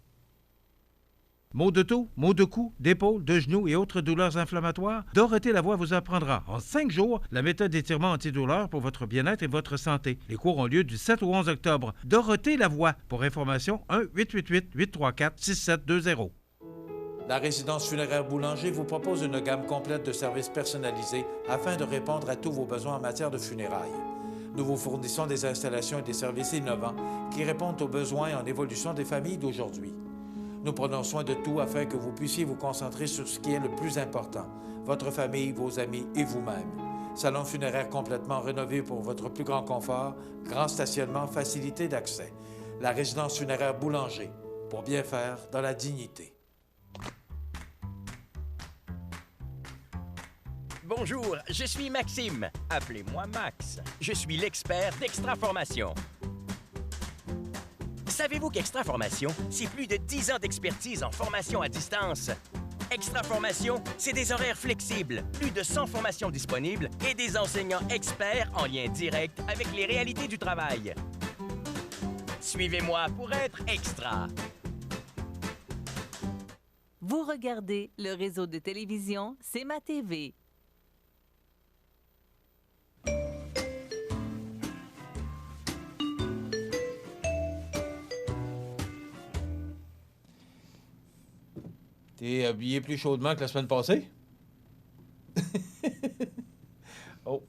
Maux de dos, maux de cou, d'épaule, de genoux et autres douleurs inflammatoires, Dorothée Lavoie vous apprendra en 5 jours la méthode d'étirement antidouleur pour votre bien-être et votre santé. Les cours ont lieu du 7 au 11 octobre. Dorothée Lavoie. Pour information, 1-888-834-6720. La résidence funéraire Boulanger vous propose une gamme complète de services personnalisés afin de répondre à tous vos besoins en matière de funérailles. Nous vous fournissons des installations et des services innovants qui répondent aux besoins en évolution des familles d'aujourd'hui. Nous prenons soin de tout afin que vous puissiez vous concentrer sur ce qui est le plus important, votre famille, vos amis et vous-même. Salon funéraire complètement rénové pour votre plus grand confort, grand stationnement, facilité d'accès. La résidence funéraire Boulanger, pour bien faire dans la dignité. Bonjour, je suis Maxime. Appelez-moi Max. Je suis l'expert d'Extraformation. Savez-vous qu'Extraformation, c'est plus de 10 ans d'expertise en formation à distance? Extraformation, c'est des horaires flexibles, plus de 100 formations disponibles et des enseignants experts en lien direct avec les réalités du travail. Suivez-moi pour être extra. Vous regardez le réseau de télévision C'est ma TV. T'es habillé plus chaudement que la semaine passée? Oh.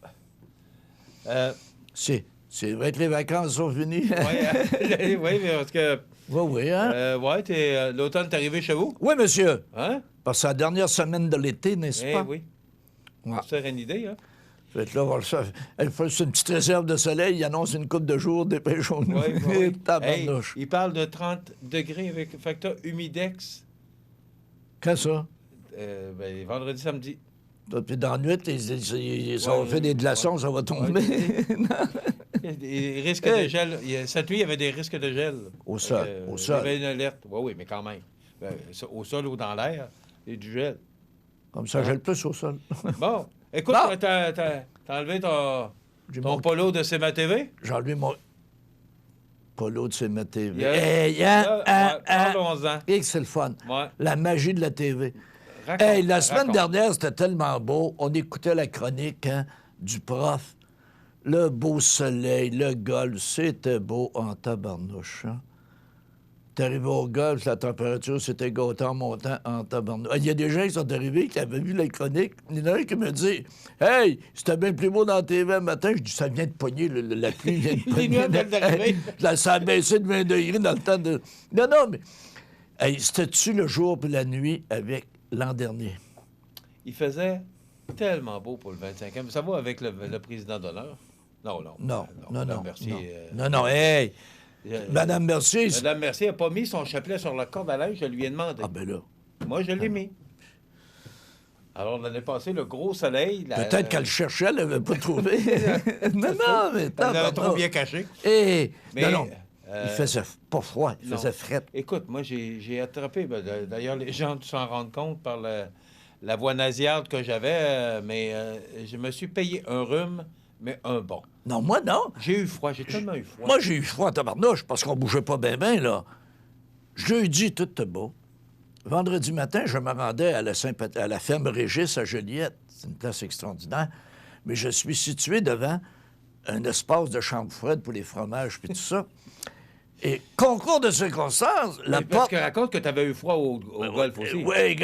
C'est vrai que les vacances sont finies. Oui, mais parce que... Oui, hein? L'automne est arrivé chez vous? Oui, monsieur. Hein? Parce que c'est la dernière semaine de l'été, n'est-ce pas? Oui. Ouais. C'est une idée, hein? Fait que là, elle fait une petite réserve de soleil, il annonce une couple de jours, dépêchons-nous. Oui. Hey, Tabarnouche. il parle de 30 degrés avec facteur humidex. Quand ça? Vendredi, samedi. Puis dans la nuit, ça va faire des glaçons, ça va tomber. Il risque de gel. Cette nuit, il y avait des risques de gel. Au sol. Il y avait une alerte. Oui, mais quand même. Au sol ou dans l'air, il y a du gel. Comme ça, gèle plus au sol. Bon. Écoute, t'as enlevé ton polo de C'est ma TV? J'ai enlevé mon polo de C'est ma TV. Parlons-en. Et que c'est le fun. Ouais. La magie de la TV. La semaine dernière, c'était tellement beau. On écoutait la chronique du prof. Le beau soleil, le golf, c'était beau en tabarnouche. Hein? T'es arrivé au golf, la température s'était gâtée en montant en tabarnouche. Il y a des gens qui sont arrivés, qui avaient vu la chronique. Il y en a un qui me dit « Hey, c'était bien plus beau dans la TV le matin. » Je dis « Ça vient de pogner, la pluie vient de pogner. » Ça a baissé de 20 degrés dans le temps de... Non, mais... Hey, c'était-tu le jour et la nuit avec l'an dernier? Il faisait tellement beau pour le 25e. Ça va avec le président d'honneur? Non. Mercier, non, hey! Madame Mercier... Madame Mercier n'a pas mis son chapelet sur la corde à linge, je lui ai demandé. Ah, ben là. Moi, je l'ai mis. Alors, l'année passée, le gros soleil... Peut-être qu'elle cherchait, elle n'avait pas trouvé. non, mais... Elle l'a trop bien caché. Non. Il faisait pas froid, il faisait fret. Écoute, moi, j'ai attrapé... D'ailleurs, les gens s'en rendent compte par la voix nasillarde que j'avais, mais je me suis payé un rhume, mais un bon. Non, moi, non. J'ai eu froid, j'ai tellement eu froid. Moi, j'ai eu froid en tabarnouche parce qu'on bougeait pas bien, là. Jeudi, tout était beau. Vendredi matin, je me rendais à la ferme Régis à Joliette. C'est une place extraordinaire. Mais je suis situé devant un espace de chambre froide pour les fromages puis tout ça. Et concours de circonstances, la porte... Parce que raconte que tu avais eu froid au golf aussi. Oui.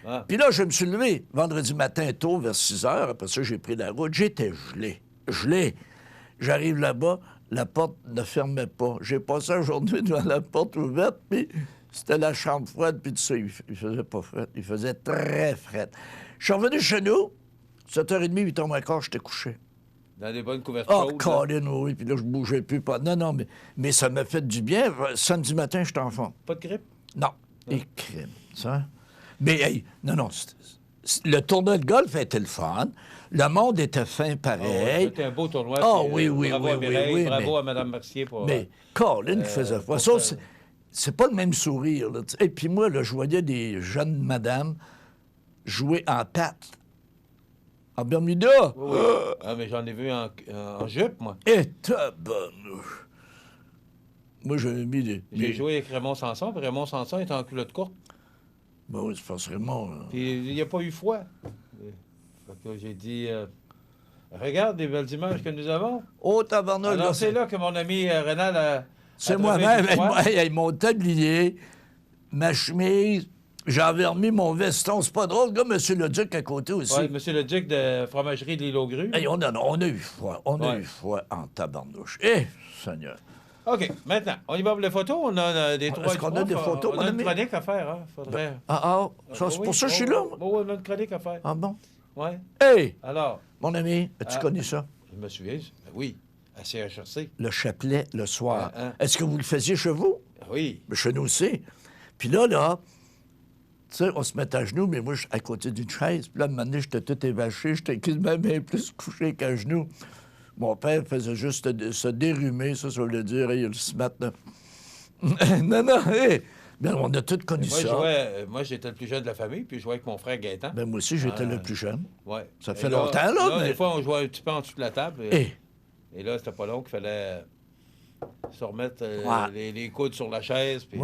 Ah. Puis là, je me suis levé vendredi matin tôt, vers 6 heures. Après ça, j'ai pris la route. J'étais gelé. J'arrive là-bas, la porte ne fermait pas. J'ai passé la journée devant la porte ouverte, puis c'était la chambre froide, puis tout ça. Il faisait pas fret. Il faisait très fret. Je suis revenu chez nous, 7h30, 8h15, j'étais couché. Dans des bonnes couvertures chaudes. Colin, oui, puis là, je bougeais plus. Non, mais ça m'a fait du bien. Samedi matin, j'étais en forme. Pas de grippe? Non. Et crime, ça. Mais, hey, non, le tournoi de golf était le fun. Le monde était fin pareil. C'était un beau tournoi. Oui. Bravo à Mireille, bravo à Mme Mercier pour... Mais Colin qui faisait froid. C'est pas le même sourire. Là. Et puis moi, là, je voyais des jeunes madames jouer en patte. En Bermuda. Oui. Mais j'en ai vu en jupe, moi. Et tabarnouche. Moi, j'avais mis des... J'ai joué avec Raymond Sanson, puis Raymond Sanson est en culotte courte. Ben oui, c'est parce que Raymond... Puis il n'y a pas eu froid. Fait que j'ai dit... regarde les belles images que nous avons. Oh, tabarnouche. Alors, c'est là que mon ami Rénal a... C'est moi-même, avec mon tablier, ma chemise... J'avais remis mon veston. C'est pas drôle, gars, M. Leduc à côté aussi. Oui, M. Leduc de Fromagerie de l'Île aux Grues. Hey, on a eu froid. On a eu froid en tabarnouche. Seigneur. OK, maintenant, on y va pour les photos. On a des trois. Est-ce qu'on a des photos, On mon a une ami? chronique à faire, hein? Faudrait... C'est pour ça que je suis là. Oui, on a une chronique à faire. Ah bon? Oui. Hey! Alors. Mon ami, as-tu connu ça? Je me souviens, oui, à CHRC. Le chapelet le soir. Est-ce que vous le faisiez chez vous? Oui. Mais chez nous aussi. Puis là, tu sais, on se met à genoux, mais moi, je suis à côté d'une chaise. Puis là, à un moment donné, j'étais tout évaché, j'étais quasiment bien plus couché qu'à genoux. Mon père faisait juste se dérumer, ça veut dire, il y a le smat, là. non, hey! Bien, on a tous connu ça. Moi, j'étais le plus jeune de la famille, puis je jouais avec mon frère Gaëtan. Ben, moi aussi, j'étais le plus jeune. Oui. Ça fait longtemps, là. Des fois, on jouait un petit peu en dessous de la table. Et là, c'était pas long qu'il fallait se remettre les coudes sur la chaise. Puis...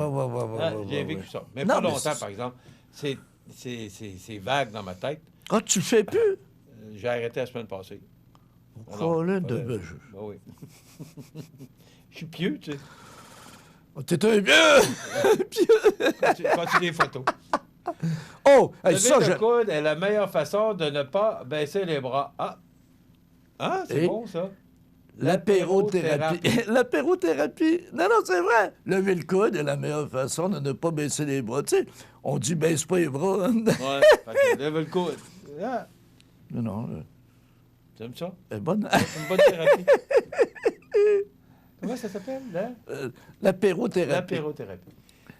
J'ai vécu ça. Mais pas longtemps, par exemple. C'est vague dans ma tête. Ah, tu le fais plus? J'ai arrêté la semaine passée. Oui. Je suis pieux, tu sais. T'es un vieux! Continue les photos. Oh! Lever le coude est la meilleure façon de ne pas baisser les bras. Ah, c'est bon, ça. L'apérothérapie. L'apérothérapie. Non, c'est vrai. Lever le coude est la meilleure façon de ne pas baisser les bras. Tu sais, on dit baisse pas les bras. Oui, lève le coude. Ah. Non. Tu aimes ça? C'est bonne. C'est une bonne thérapie. Comment ça s'appelle, là? L'apérothérapie. L'apérothérapie.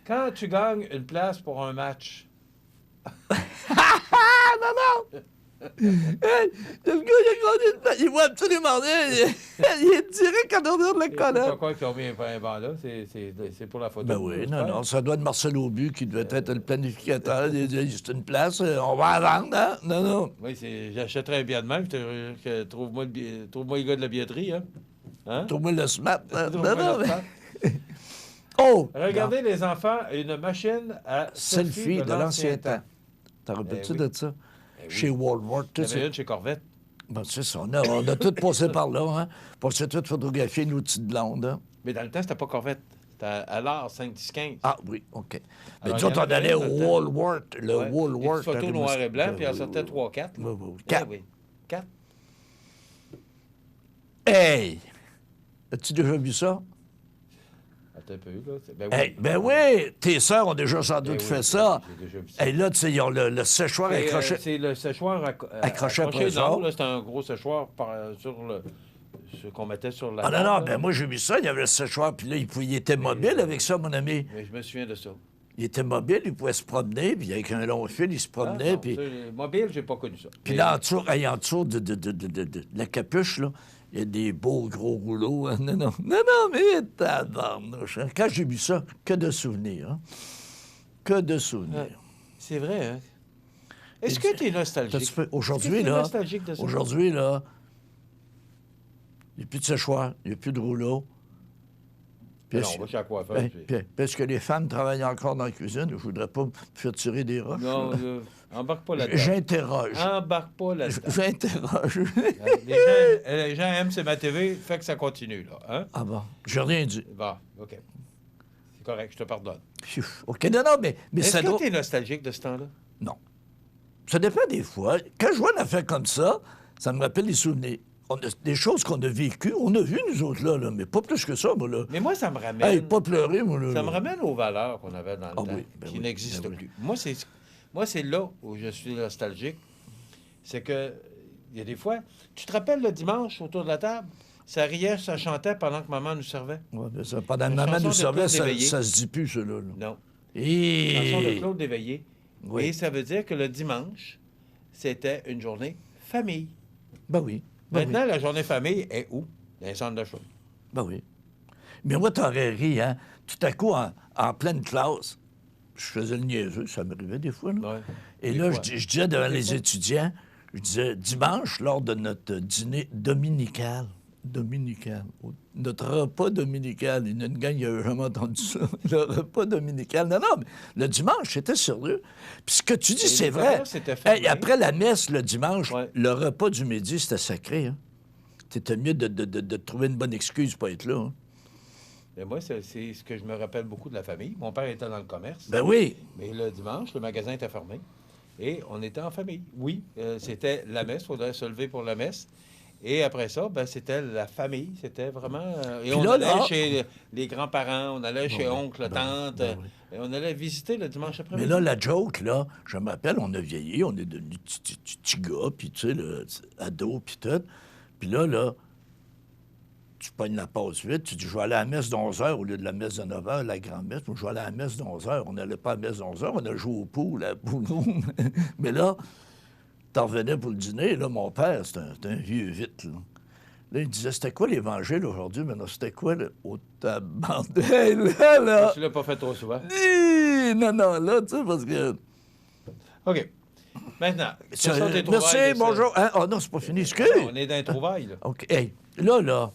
Quand tu gagnes une place pour un match. Non! Hey, le gars, il a gagné une place. Il voit absolument rien. Il est direct en dehors de la colonne. Pourquoi ils ont mis un banc là? C'est pour la photo. Ben oui, non. Ça doit être Marcel Aubu qui devait être le planificateur. Il dit, c'est une place, on va la vendre, hein? Non. Oui, j'achèterais un billet de même. Trouve-moi le gars de la billetterie, hein? Trouve-moi le smart. Non. Oh! Regardez, les enfants, une machine à selfie de l'ancien temps. T'en rappelles-tu de ça? Chez Walmart, tout ça. Il y en avait une chez Corvette. Ben, c'est ça. On a tous passé par là, hein? Pour se tout photographier nos petites blondes, hein? Mais dans le temps, c'était pas Corvette. C'était à l'art 5, 10, 15. Ah oui, OK. Mais nous autres, on allait au Walmart. Walmart. Une photo noir et blanc, puis il en sortait 3, 4. Oui. 4. Oui. 4. Hey! As-tu déjà vu ça? Attends un peu, là. Ben oui! Tes sœurs ont déjà sans doute fait ça. J'ai déjà vu ça. Et là, tu sais, ils ont le séchoir accroché. C'est le séchoir accroché après ça. Non, là, c'était un gros séchoir sur ce qu'on mettait sur la... Non, ben moi, j'ai vu ça. Il y avait le séchoir, puis là, il était mobile avec ça, mon ami. Mais je me souviens de ça. Il était mobile, il pouvait se promener, puis avec un long fil, il se promenait. Puis... Mobile, j'ai pas connu ça. Puis là, en dessous de la capuche, là, il y a des beaux gros rouleaux. Hein. Non, mais tabarnouche. Hein. Quand j'ai vu ça, que de souvenirs. Hein. Que de souvenirs. C'est vrai, hein? Est-ce que tu es nostalgique? Aujourd'hui, là, il n'y a plus de séchoir, il n'y a plus de rouleau. Non, on va chez la coiffeuse. Parce que les femmes travaillent encore dans la cuisine, je ne voudrais pas me faire tirer des roches. Non, embarque pas là-dedans. J'interroge. Embarque pas là-dedans. J'interroge. Les gens aiment CMA-TV, fait que ça continue, là. Hein? Ah bon? J'ai rien dit. Bon, OK. C'est correct, je te pardonne. OK, non, mais est-ce que tu es nostalgique de ce temps-là? Non. Ça dépend des fois. Quand je vois une affaire comme ça, ça me rappelle des souvenirs. Des choses qu'on a vécues, on a vu nous autres, là, mais pas plus que ça, moi, là. Mais moi, ça me ramène... Hey, pas pleurer, moi, là. Ça me ramène aux valeurs qu'on avait dans le temps, qui oui, n'existent plus. Moi, c'est là où je suis nostalgique. C'est que, il y a des fois... Tu te rappelles le dimanche, autour de la table? Ça riait, ça chantait pendant que maman nous servait. Oui, bien ça. Pendant que maman nous servait, ça se dit plus, ça, là. Non. Et... Chanson de Claude Léveillé. Oui. Et ça veut dire que le dimanche, c'était une journée famille. Ben oui. Maintenant, la journée famille est où? Dans les centres de choses. Ben oui. Mais moi, t'aurais ri, hein? Tout à coup, en pleine classe, je faisais le niaiseux, ça m'arrivait des fois, là. Ouais. Et là, je disais devant les étudiants, je disais, dimanche, lors de notre dîner dominical, notre repas dominical, il y a une gang qui n'avait jamais entendu ça, le repas dominical. Non, mais le dimanche, c'était sérieux. Puis ce que tu dis, c'est vrai. Hey, après la messe, le dimanche, le repas du midi, c'était sacré. Hein? C'était mieux de trouver une bonne excuse pour être là. Hein? Mais moi, c'est ce que je me rappelle beaucoup de la famille. Mon père était dans le commerce. Ben oui. Mais le dimanche, le magasin était fermé. Et on était en famille. Oui, c'était la messe. Il faudrait se lever pour la messe. Et après ça, ben, c'était la famille. C'était vraiment... et Puis on là, allait là- chez les grands-parents, on allait chez oui. oncle, tante. Et on allait visiter le dimanche après-midi. Mais là, la joke, là, je me rappelle, on a vieilli, on est devenu petit gars, puis tu sais, là, ado, puis tout. Puis là, tu pognes la passe vite, tu dis, je vais aller à la messe d'11h au lieu de la messe de 9h, la grande-messe. Moi, je vais aller à la messe d'11h. On n'allait pas à la messe d'11h, on a joué au pool, à Boulogne. Mais là, t'en revenais pour le dîner, là, mon père, c'était un vieux vite, là. Là, il disait, c'était quoi l'Évangile aujourd'hui? Mais non, c'était quoi, le au tabandel, là? Tu l'as pas fait trop souvent. Non, là, tu sais, parce que... OK. Maintenant, Ça, quelles sont tes merci, trouvailles de bonjour. Hein? Oh non, c'est pas fini. Excuse. On est dans les trouvailles, là. OK. Hey, là,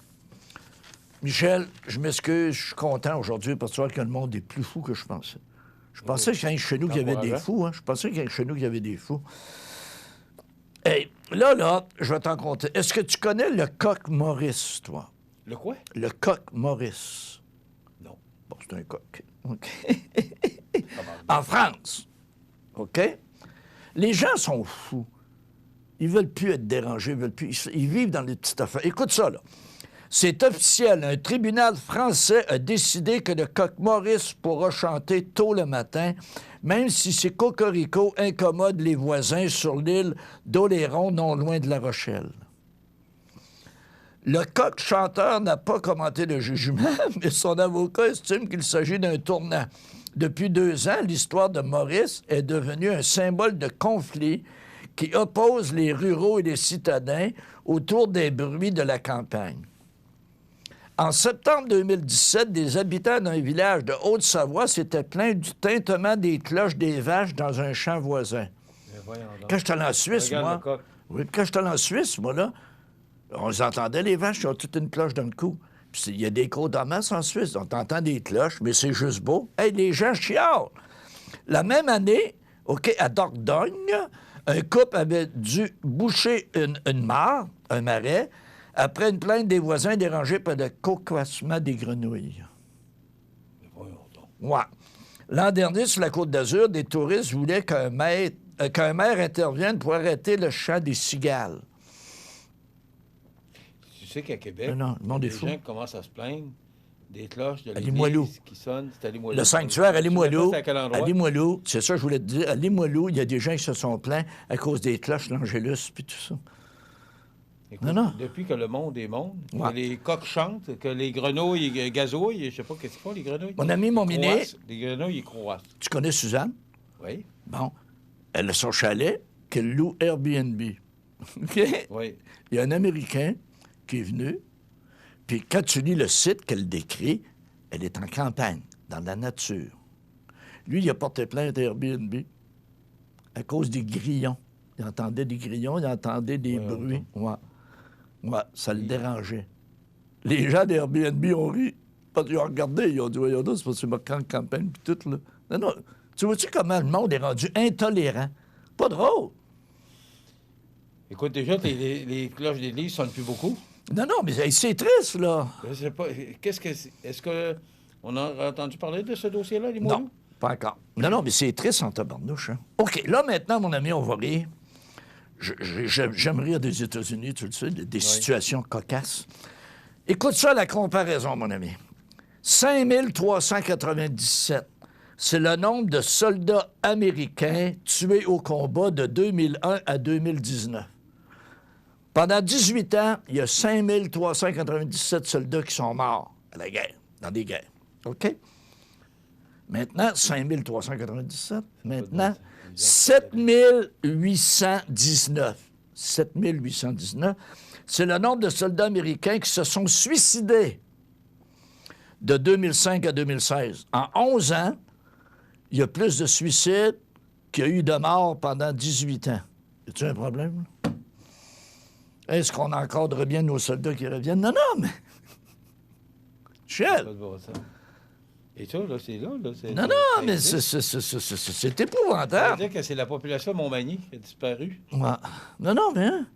Michel, je m'excuse, je suis content aujourd'hui parce que tu vois que le monde est plus fou que je pensais. Je pensais qu'il y avait chez nous qu'il y avait des fous. Hein? Je pensais qu'il y avait chez nous qu'il y avait des fous. Hey, là, je vais t'en compter. Est-ce que tu connais le coq Maurice, toi? Le quoi? Le coq Maurice. Non. Bon, c'est un coq. OK. En France. OK? Les gens sont fous. Ils veulent plus être dérangés, ils vivent dans les petites affaires. Écoute ça, là. C'est officiel. Un tribunal français a décidé que le coq Maurice pourra chanter tôt le matin, même si ses cocoricots incommodent les voisins sur l'île d'Oléron, non loin de La Rochelle. Le coq chanteur n'a pas commenté le jugement, mais son avocat estime qu'il s'agit d'un tournant. Depuis 2 ans, l'histoire de Maurice est devenue un symbole de conflit qui oppose les ruraux et les citadins autour des bruits de la campagne. En septembre 2017, des habitants d'un village de Haute-Savoie s'étaient plaints du tintement des cloches des vaches dans un champ voisin. Quand j'étais allé en Suisse, quand j'étais allé en Suisse, là, on les entendait, les vaches, ils ont toute une cloche dans le cou. Puis il y a des côtes en masse en Suisse, on entend des cloches, mais c'est juste beau. Hey, les gens chialent. La même année, OK, à Dordogne, un couple avait dû boucher une mare, un marais, après une plainte des voisins dérangés par le coquassement des grenouilles. Ouais. L'an dernier, sur la Côte d'Azur, des touristes voulaient qu'un maire intervienne pour arrêter le chant des cigales. Tu sais qu'à Québec, non, le monde est les fou. gens commencent à se plaindre des cloches de Limoilou. l'église qui sonnent. C'est à Limoilou. Le sanctuaire à Limoilou, C'est à quel endroit? à Limoilou, c'est ça que je voulais te dire. À Limoilou, il y a des gens qui se sont plaints à cause des cloches, l'Angélus, puis tout ça. Écoute, depuis que le monde est monde, que les coqs chantent, que les grenouilles gazouillent, je sais pas qu'est-ce qu'ils font, les grenouilles. Mon ami Montminet. Les grenouilles, ils croissent. Tu connais Suzanne? Oui. Bon. Elle a son chalet qu'elle loue Airbnb. OK? Oui. Il y a un Américain qui est venu, puis quand tu lis le site qu'elle décrit, elle est en campagne, dans la nature. Lui, il a porté plainte à Airbnb à cause des grillons. Il entendait des grillons, il entendait des bruits. Ouais, ça le dérangeait. Les gens d'Airbnb ont ri. Parce qu'ils ont regardé, ils ont dit, voyons donc, c'est parce que c'est marquant en campagne, puis tout, là. Non. Tu vois-tu comment le monde est rendu intolérant? Pas drôle. Écoute, déjà, les cloches d'église sonnent plus beaucoup. Non, mais c'est triste, là. Je sais pas. Est-ce que on a entendu parler de ce dossier-là, les mots? Non, pas encore. Non, mais c'est triste en tabarnouche. Hein? OK, là, maintenant, mon ami, on va rire. J'aime rire des États-Unis, tu le sais, des situations cocasses. Écoute ça, la comparaison, mon ami. 5397, c'est le nombre de soldats américains tués au combat de 2001 à 2019. Pendant 18 ans, il y a 5397 soldats qui sont morts à la guerre, dans des guerres. OK? Maintenant, 5397. Maintenant, 7819. 7819. C'est le nombre de soldats américains qui se sont suicidés de 2005 à 2016. En 11 ans, il y a plus de suicides qu'il y a eu de morts pendant 18 ans. Y a-t-il un problème? Est-ce qu'on encadre bien nos soldats qui reviennent? Non, mais... Michel! Et ça, là, c'est là. Non, mais c'est épouvantable. Ça veut dire que c'est la population de Montmagny qui a disparu. Ouais. Non, mais hein?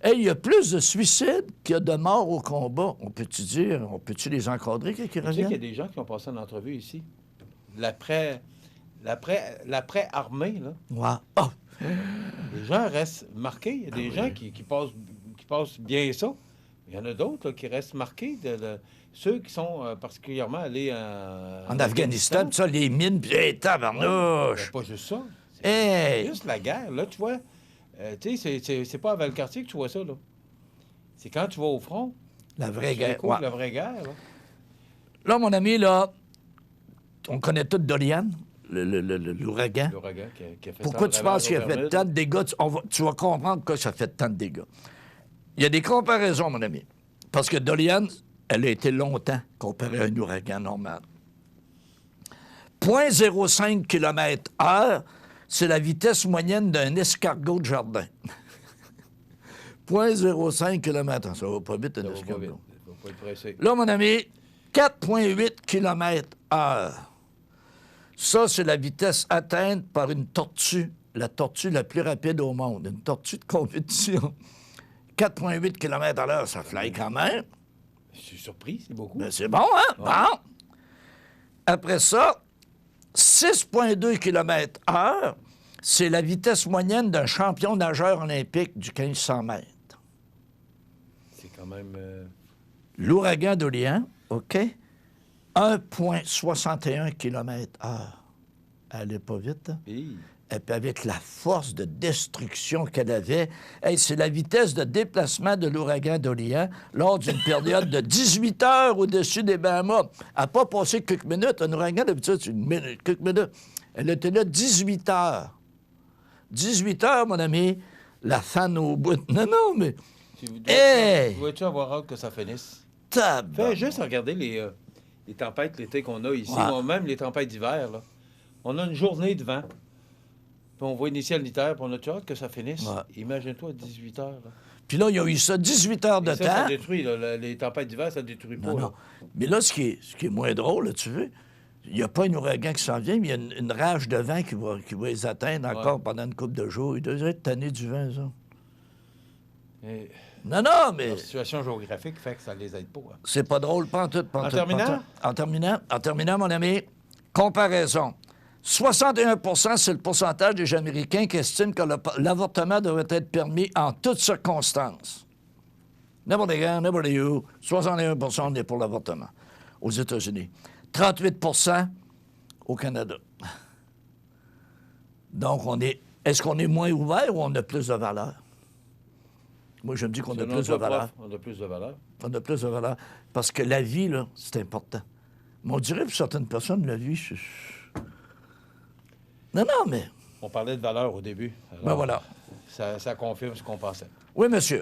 Hey, il y a plus de suicides qu'il y a de morts au combat. On peut-tu les encadrer quand ils reviennent? Tu sais qu'il y a des gens qui ont passé en entrevue ici. L'après-armée, là. Ouais. Oh. Les gens restent marqués. Il y a des gens qui passent qui passent bien ça. Il y en a d'autres là, qui restent marqués. Ceux qui sont particulièrement allés en Afghanistan, puis ça, les mines, puis hey, tabarnouche! Pas juste ça. C'est juste la guerre. Là, tu vois, tu sais, c'est pas à Valcartier que tu vois ça, là. C'est quand tu vas au front. La vraie guerre. Ouais. La vraie guerre, là, mon ami, là, on connaît tout Dorian, l'ouragan. L'ouragan qui a fait Pourquoi tu penses qu'il a fait tant de dégâts? Tu vas comprendre pourquoi ça fait tant de dégâts. Il y a des comparaisons, mon ami. Parce que Dorian, elle a été longtemps comparée à un ouragan normal. 0,05 km/h, c'est la vitesse moyenne d'un escargot de jardin. 0,05 km/h. Ça va pas vite, un escargot. Faut pas être pressé. Là, mon ami, 4,8 km/h. Ça, c'est la vitesse atteinte par une tortue, la tortue la plus rapide au monde, une tortue de compétition. 4,8 km/h, ça fly quand même. Je suis surpris, c'est beaucoup. Ben, c'est bon, hein? Ouais. Bon. Après ça, 6,2 km/h, c'est la vitesse moyenne d'un champion nageur olympique du 1500 mètres. C'est quand même... L'ouragan Dorian, OK? 1,61 km/h. Elle allait pas vite, hein? Et puis avec la force de destruction qu'elle avait, hey, c'est la vitesse de déplacement de l'ouragan Dorian lors d'une période de 18 heures au-dessus des Bahamas. Elle n'a pas passé quelques minutes. Un ouragan, d'habitude, c'est quelques minutes. Elle était là 18 heures. 18 heures, mon ami, la fan au bout. Non, mais... Dois-tu avoir hâte que ça finisse? Tabarnak. Fais juste regarder les tempêtes l'été qu'on a ici, ou même les tempêtes d'hiver. Là. On a une journée de vent. Puis on voit une sanitaire, puis on a hâte que ça finisse. Ouais. Imagine-toi, 18 heures. Là. Puis là, il y a eu ça, 18 heures de temps. Ça détruit, là, les tempêtes d'hiver, ça détruit pas. Non. Mais là, ce qui est moins drôle, là, tu veux, il n'y a pas un ouragan qui s'en vient, mais il y a une rage de vent qui va les atteindre encore pendant une couple de jours. Ils devraient être tannés du vent, ça. Non, mais... La situation géographique fait que ça ne les aide pas. Hein. C'est pas drôle, pas en tout. En terminant, mon ami, comparaison. 61 % c'est le pourcentage des Américains qui estiment que l'avortement devrait être permis en toutes circonstances. N'importe quand, n'importe où, 61 % on est pour l'avortement aux États-Unis. 38 % au Canada. Donc, est-ce qu'on est moins ouvert ou on a plus de valeur? Moi, je me dis qu'on a plus de valeur. On a plus de valeur. On a plus de valeur. Parce que la vie, là, c'est important. Mais on dirait pour certaines personnes, la vie, c'est... Non, mais... On parlait de valeur au début. Alors, ben voilà. Ça confirme ce qu'on pensait. Oui, monsieur.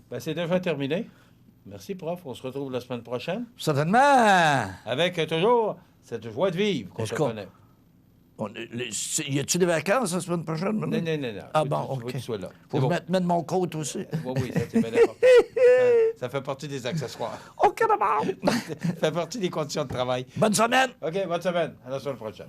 Ben, c'est déjà terminé. Merci, prof. On se retrouve la semaine prochaine. Certainement. Avec toujours cette joie de vivre qu'on te connaît. Y a-tu des vacances la semaine prochaine? Non. Ah bon, OK. Que tu sois là. Faut que je mette mon coat aussi. Oui, ça, c'est bien important. Ça fait partie des accessoires. OK, d'abord. Ça fait partie des conditions de travail. Bonne semaine. OK, bonne semaine. À la semaine prochaine.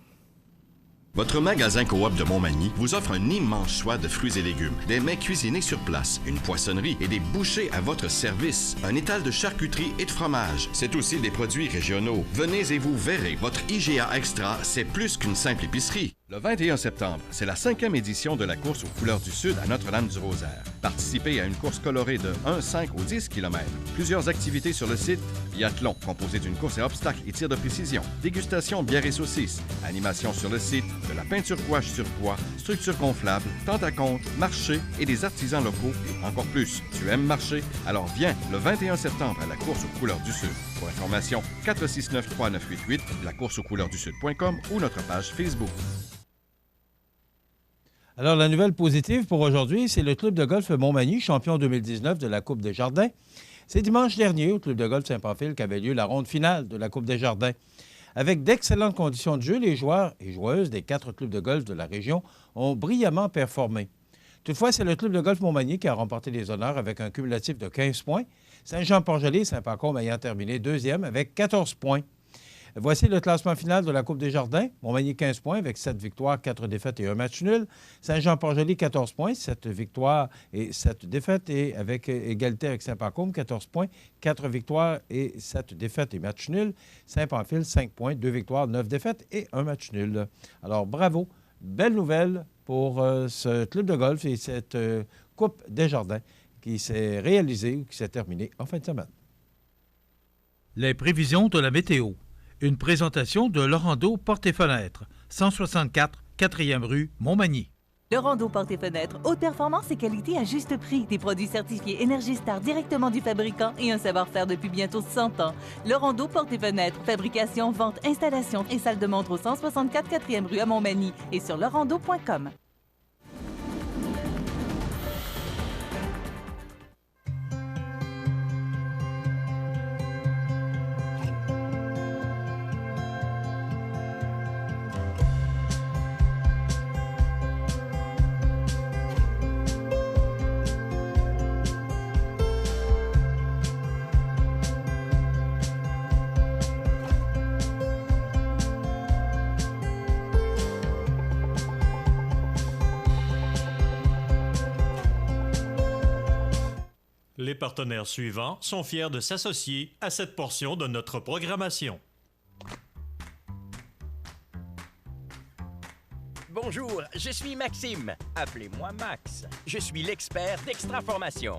Votre magasin Coop de Montmagny vous offre un immense choix de fruits et légumes, des mets cuisinés sur place, une poissonnerie et des bouchers à votre service, un étal de charcuterie et de fromage. C'est aussi des produits régionaux. Venez et vous verrez, votre IGA Extra, c'est plus qu'une simple épicerie. Le 21 septembre, c'est la 5e édition de la course aux couleurs du Sud à Notre-Dame-du-Rosaire. Participez à une course colorée de 1, 5 ou 10 km. Plusieurs activités sur le site. Biathlon, composé d'une course à obstacles et tir de précision. Dégustation bière et saucisses. Animation sur le site. De la peinture gouache sur bois. Structure gonflable. Tente à compte. Marché et des artisans locaux. Et encore plus. Tu aimes marcher? Alors viens le 21 septembre à la course aux couleurs du Sud. Pour information, 469-3988, lacourseauxcouleurssud.com ou notre page Facebook. Alors, la nouvelle positive pour aujourd'hui, c'est le Club de golf Montmagny, champion 2019 de la Coupe des Jardins. C'est dimanche dernier au Club de golf Saint-Pamphile qu'avait lieu la ronde finale de la Coupe des Jardins. Avec d'excellentes conditions de jeu, les joueurs et joueuses des 4 clubs de golf de la région ont brillamment performé. Toutefois, c'est le Club de golf Montmagny qui a remporté les honneurs avec un cumulatif de 15 points. Saint-Jean-Port-Joli et Saint-Pacôme ayant terminé deuxième avec 14 points. Voici le classement final de la Coupe des Jardins. Montmagny, 15 points avec 7 victoires, 4 défaites et 1 match nul. Saint-Jean-Port-Joli, 14 points, 7 victoires et 7 défaites. Et avec égalité avec Saint-Pacôme, 14 points, 4 victoires et 7 défaites et match nul. Saint-Pamphile, 5 points, 2 victoires, 9 défaites et 1 match nul. Alors, bravo. Belle nouvelle pour ce club de golf et cette Coupe des Jardins qui s'est réalisé ou qui s'est terminé en fin de semaine. Les prévisions de la météo. Une présentation de Laurando Portes et Fenêtres, 164 4e rue, Montmagny. Laurando Portes et Fenêtres, haute performance et qualité à juste prix. Des produits certifiés Énergie Star directement du fabricant et un savoir-faire depuis bientôt 100 ans. Laurando Portes et Fenêtres, fabrication, vente, installation et salle de montre au 164 4e rue à Montmagny et sur laurando.com. Les partenaires suivants sont fiers de s'associer à cette portion de notre programmation. Bonjour, je suis Maxime. Appelez-moi Max. Je suis l'expert d'Extraformation.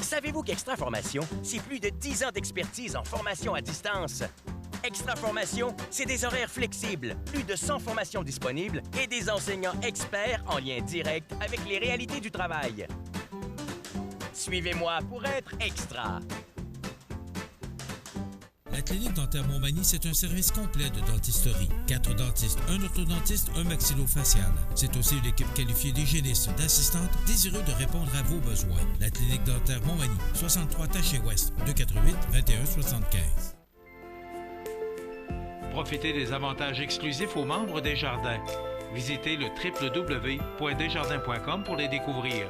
Savez-vous qu'Extraformation, c'est plus de 10 ans d'expertise en formation à distance? Extraformation, c'est des horaires flexibles, plus de 100 formations disponibles et des enseignants experts en lien direct avec les réalités du travail. Suivez-moi pour être extra. La clinique dentaire Montmagny, c'est un service complet de dentisterie. 4 dentistes, un orthodontiste, un maxillofacial. C'est aussi une équipe qualifiée d'hygiénistes, d'assistantes, désireux de répondre à vos besoins. La clinique dentaire Montmagny, 63 Taché-Ouest, 248-2175. Profitez des avantages exclusifs aux membres des Jardins. Visitez le www.desjardins.com pour les découvrir.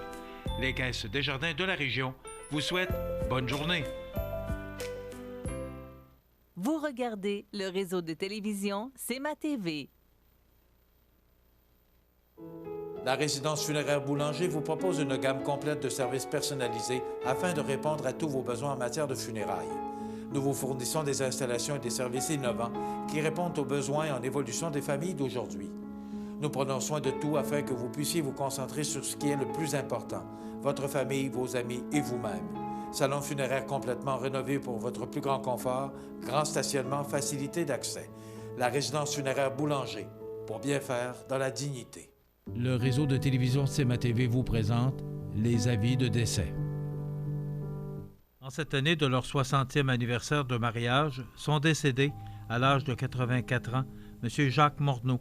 Les caisses Desjardins de la région vous souhaitent bonne journée. Vous regardez le réseau de télévision C'est ma TV. La résidence funéraire Boulanger vous propose une gamme complète de services personnalisés afin de répondre à tous vos besoins en matière de funérailles. Nous vous fournissons des installations et des services innovants qui répondent aux besoins en évolution des familles d'aujourd'hui. Nous prenons soin de tout afin que vous puissiez vous concentrer sur ce qui est le plus important, votre famille, vos amis et vous-même. Salon funéraire complètement rénové pour votre plus grand confort, grand stationnement, facilité d'accès. La résidence funéraire Boulanger, pour bien faire dans la dignité. Le réseau de télévision C'est ma TV vous présente les avis de décès. En cette année de leur 60e anniversaire de mariage, sont décédés, à l'âge de 84 ans, M. Jacques Morneau,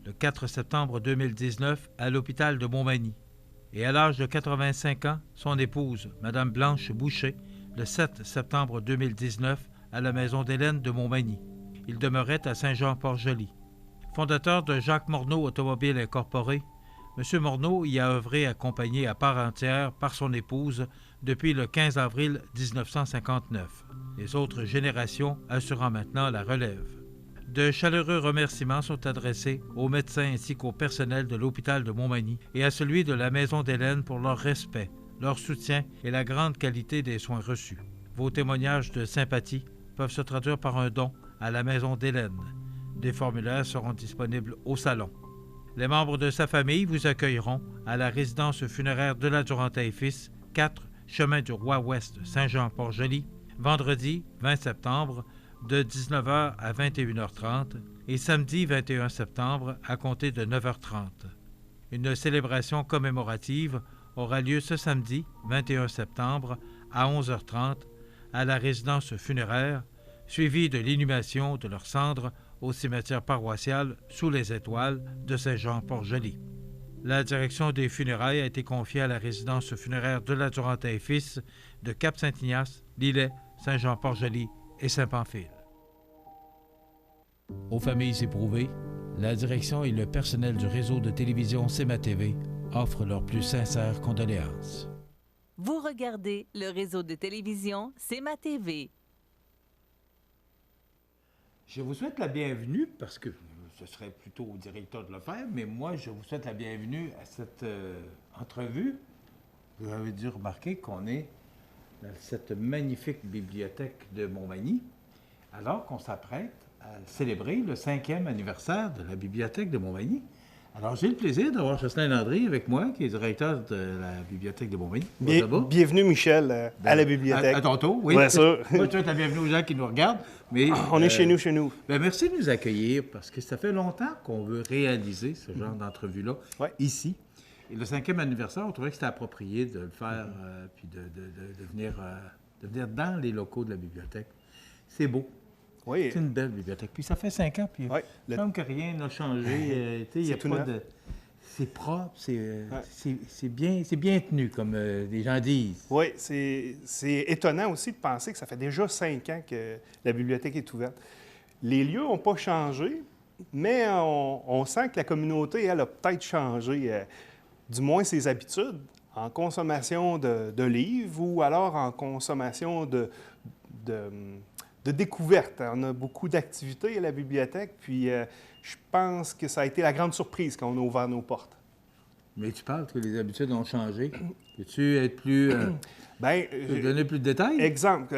le 4 septembre 2019 à l'hôpital de Montmagny. Et à l'âge de 85 ans, son épouse, Mme Blanche Boucher, le 7 septembre 2019 à la maison d'Hélène de Montmagny. Il demeurait à Saint-Jean-Port-Joli. Fondateur de Jacques Morneau Automobile Incorporé, M. Morneau y a œuvré accompagné à part entière par son épouse depuis le 15 avril 1959. Les autres générations assurant maintenant la relève. De chaleureux remerciements sont adressés aux médecins ainsi qu'au personnel de l'hôpital de Montmagny et à celui de la Maison d'Hélène pour leur respect, leur soutien et la grande qualité des soins reçus. Vos témoignages de sympathie peuvent se traduire par un don à la Maison d'Hélène. Des formulaires seront disponibles au salon. Les membres de sa famille vous accueilleront à la résidence funéraire de la Durantaye et Fils, 4 chemin du Roi-Ouest, Saint-Jean-Port-Joli, vendredi 20 septembre, de 19h à 21h30 et samedi 21 septembre à compter de 9h30. Une célébration commémorative aura lieu ce samedi 21 septembre à 11h30 à la résidence funéraire, suivie de l'inhumation de leurs cendres au cimetière paroissial sous les étoiles de Saint-Jean-Port-Joli. La direction des funérailles a été confiée à la résidence funéraire de la Durantaye et Fils de Cap-Saint-Ignace, Lillet, Saint-Jean-Port-Joli et Saint-Pamphile. Aux familles éprouvées, la direction et le personnel du réseau de télévision C'est ma TV offrent leurs plus sincères condoléances. Vous regardez le réseau de télévision C'est ma TV. Je vous souhaite la bienvenue parce que ce serait plutôt au directeur de le faire, mais moi, je vous souhaite la bienvenue à cette entrevue. Vous avez dû remarquer qu'on est dans cette magnifique bibliothèque de Montmagny, alors qu'on s'apprête à célébrer le 5e anniversaire de la bibliothèque de Montmagny. Alors, j'ai le plaisir d'avoir Jocelyn Landry avec moi, qui est directeur de la Bibliothèque de Montmagny. Bienvenue, Michel, à la bibliothèque. À ton tour, oui. Bien sûr. Moi, tu es la bienvenue aux gens qui nous regardent. Mais, on est chez nous. Ben, merci de nous accueillir, parce que ça fait longtemps qu'on veut réaliser ce genre d'entrevue-là ici. Et le 5e anniversaire, on trouvait que c'était approprié de le faire, puis de venir dans les locaux de la bibliothèque. C'est beau. Oui. C'est une belle bibliothèque. Puis ça fait 5 ans, puis il semble que rien n'a changé. Il y a pas de... C'est propre, c'est bien tenu, comme les gens disent. Oui, c'est étonnant aussi de penser que ça fait déjà 5 ans que la bibliothèque est ouverte. Les lieux n'ont pas changé, mais on sent que la communauté, elle, a peut-être changé, du moins ses habitudes, en consommation de livres ou alors en consommation de découverte. On a beaucoup d'activités à la bibliothèque, puis je pense que ça a été la grande surprise quand on a ouvert nos portes. Mais tu parles que les habitudes ont changé. Peux-tu être plus... donner plus de détails? Exemple.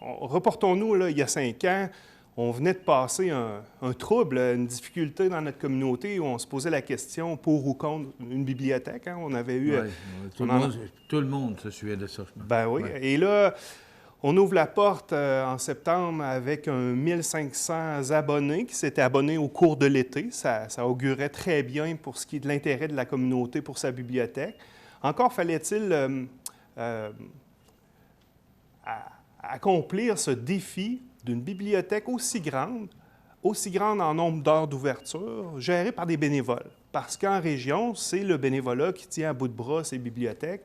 Reportons-nous, là, il y a 5 ans, on venait de passer un trouble, une difficulté dans notre communauté où on se posait la question pour ou contre une bibliothèque. Hein? On avait eu... tout le monde se suivait de ça. Ben oui. Ouais. Et là... On ouvre la porte en septembre avec 1500 abonnés qui s'étaient abonnés au cours de l'été. Ça augurait très bien pour ce qui est de l'intérêt de la communauté pour sa bibliothèque. Encore fallait-il accomplir ce défi d'une bibliothèque aussi grande en nombre d'heures d'ouverture, gérée par des bénévoles. Parce qu'en région, c'est le bénévolat qui tient à bout de bras ces bibliothèques.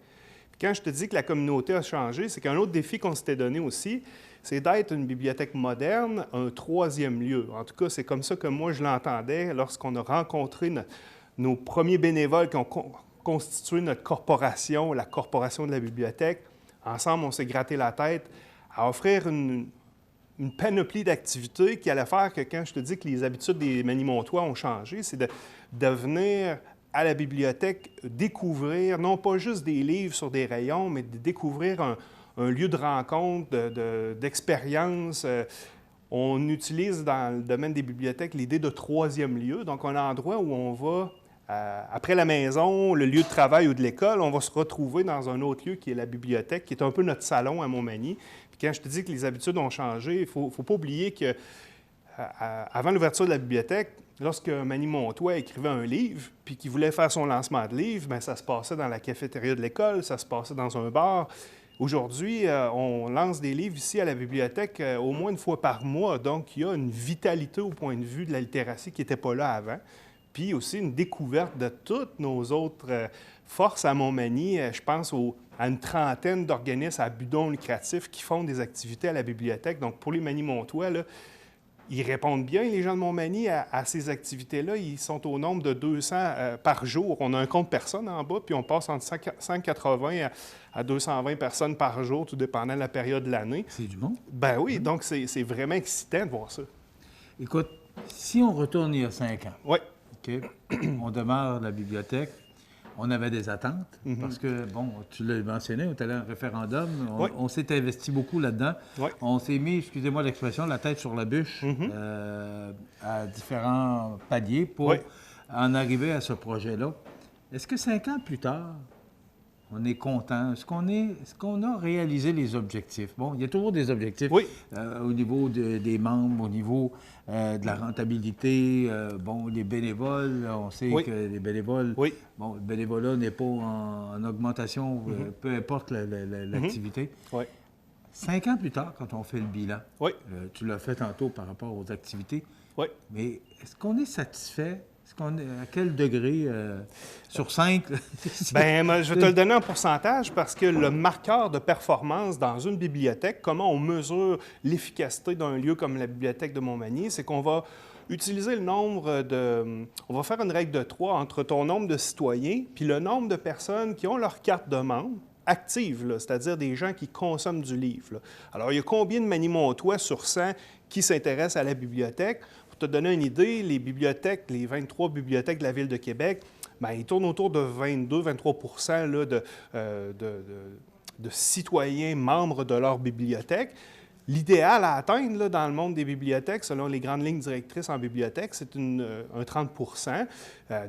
Quand je te dis que la communauté a changé, c'est qu'un autre défi qu'on s'était donné aussi, c'est d'être une bibliothèque moderne, un 3e lieu. En tout cas, c'est comme ça que moi, je l'entendais lorsqu'on a rencontré nos premiers bénévoles qui ont constitué notre corporation, la Corporation de la bibliothèque. Ensemble, on s'est gratté la tête à offrir une panoplie d'activités qui allait faire que quand je te dis que les habitudes des Manimontois ont changé, c'est de venir à la bibliothèque découvrir, non pas juste des livres sur des rayons, mais de découvrir un lieu de rencontre, d'expérience. On utilise dans le domaine des bibliothèques l'idée de 3e lieu, donc un endroit où on va, après la maison, le lieu de travail ou de l'école, on va se retrouver dans un autre lieu qui est la bibliothèque, qui est un peu notre salon à Montmagny. Puis quand je te dis que les habitudes ont changé, il ne faut pas oublier que avant l'ouverture de la bibliothèque, lorsque Manimontois écrivait un livre puis qu'il voulait faire son lancement de livre, bien, ça se passait dans la cafétéria de l'école, ça se passait dans un bar. Aujourd'hui, on lance des livres ici à la bibliothèque au moins une fois par mois. Donc, il y a une vitalité au point de vue de la littératie qui n'était pas là avant. Puis aussi une découverte de toutes nos autres forces à Montmagny. Je pense à une trentaine d'organismes à but non lucratif qui font des activités à la bibliothèque. Donc, pour les Manimontois, là, ils répondent bien, les gens de Montmagny, à ces activités-là. Ils sont au nombre de 200 par jour. On a un compte personne en bas, puis on passe entre 180 à 220 personnes par jour, tout dépendant de la période de l'année. C'est du monde? Ben oui, donc c'est vraiment excitant de voir ça. Écoute, si on retourne il y a 5 ans, oui. OK, on demeure la bibliothèque, on avait des attentes, parce que, bon, tu l'as mentionné, on est allé à un référendum, on s'est investi beaucoup là-dedans. Oui. On s'est mis, excusez-moi l'expression, la tête sur la bûche à différents paliers pour en arriver à ce projet-là. Est-ce que 5 ans plus tard, on est content? Est-ce qu'on a réalisé les objectifs? Bon, il y a toujours des objectifs au niveau des membres, au niveau de la rentabilité. Bon, les bénévoles, on sait que les bénévoles... Bon, le bénévolat n'est pas en augmentation, peu importe l'activité. 5 ans plus tard, quand on fait le bilan, tu l'as fait tantôt par rapport aux activités, mais est-ce qu'on est satisfait? À quel degré sur 5? Bien, je vais te le donner en pourcentage parce que le marqueur de performance dans une bibliothèque, comment on mesure l'efficacité d'un lieu comme la bibliothèque de Montmagny, c'est qu'on va utiliser le nombre de... On va faire une règle de 3 entre ton nombre de citoyens puis le nombre de personnes qui ont leur carte de membre active, c'est-à-dire des gens qui consomment du livre. Là. Alors, il y a combien de Manimontois sur 100 qui s'intéressent à la bibliothèque? Pour te donner une idée, les bibliothèques, les 23 bibliothèques de la Ville de Québec, bien, ils tournent autour de 22-23 % de citoyens membres de leur bibliothèque. L'idéal à atteindre là, dans le monde des bibliothèques, selon les grandes lignes directrices en bibliothèque, c'est un 30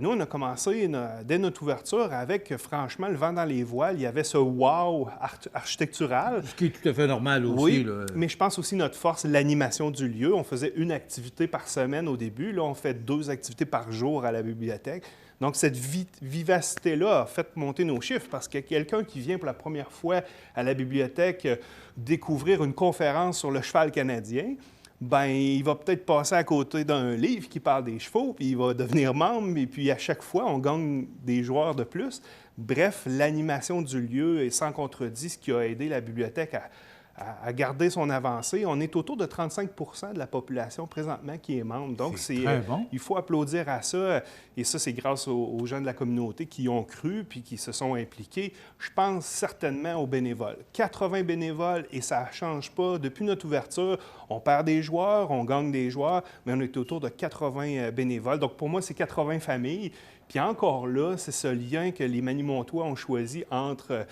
Nous, on a commencé dès notre ouverture avec, franchement, le vent dans les voiles. Il y avait ce wow architectural. Ce qui est tout à fait normal aussi. Oui, là. mais je pense aussi notre force, l'animation du lieu. On faisait une activité par semaine au début. Là, on fait 2 activités par jour à la bibliothèque. Donc, cette vivacité-là a fait monter nos chiffres parce que quelqu'un qui vient pour la première fois à la bibliothèque découvrir une conférence sur le cheval canadien, ben il va peut-être passer à côté d'un livre qui parle des chevaux, puis il va devenir membre, et puis à chaque fois, on gagne des joueurs de plus. Bref, l'animation du lieu est sans contredit ce qui a aidé la bibliothèque à garder son avancée. On est autour de 35 de la population présentement qui est membre. Donc, il faut applaudir à ça. Et ça, c'est grâce aux gens de la communauté qui y ont cru puis qui se sont impliqués. Je pense certainement aux bénévoles. 80 bénévoles et ça ne change pas. Depuis notre ouverture, on perd des joueurs, on gagne des joueurs, mais on est autour de 80 bénévoles. Donc, pour moi, c'est 80 familles. Puis encore là, c'est ce lien que les Manimontois ont choisi entre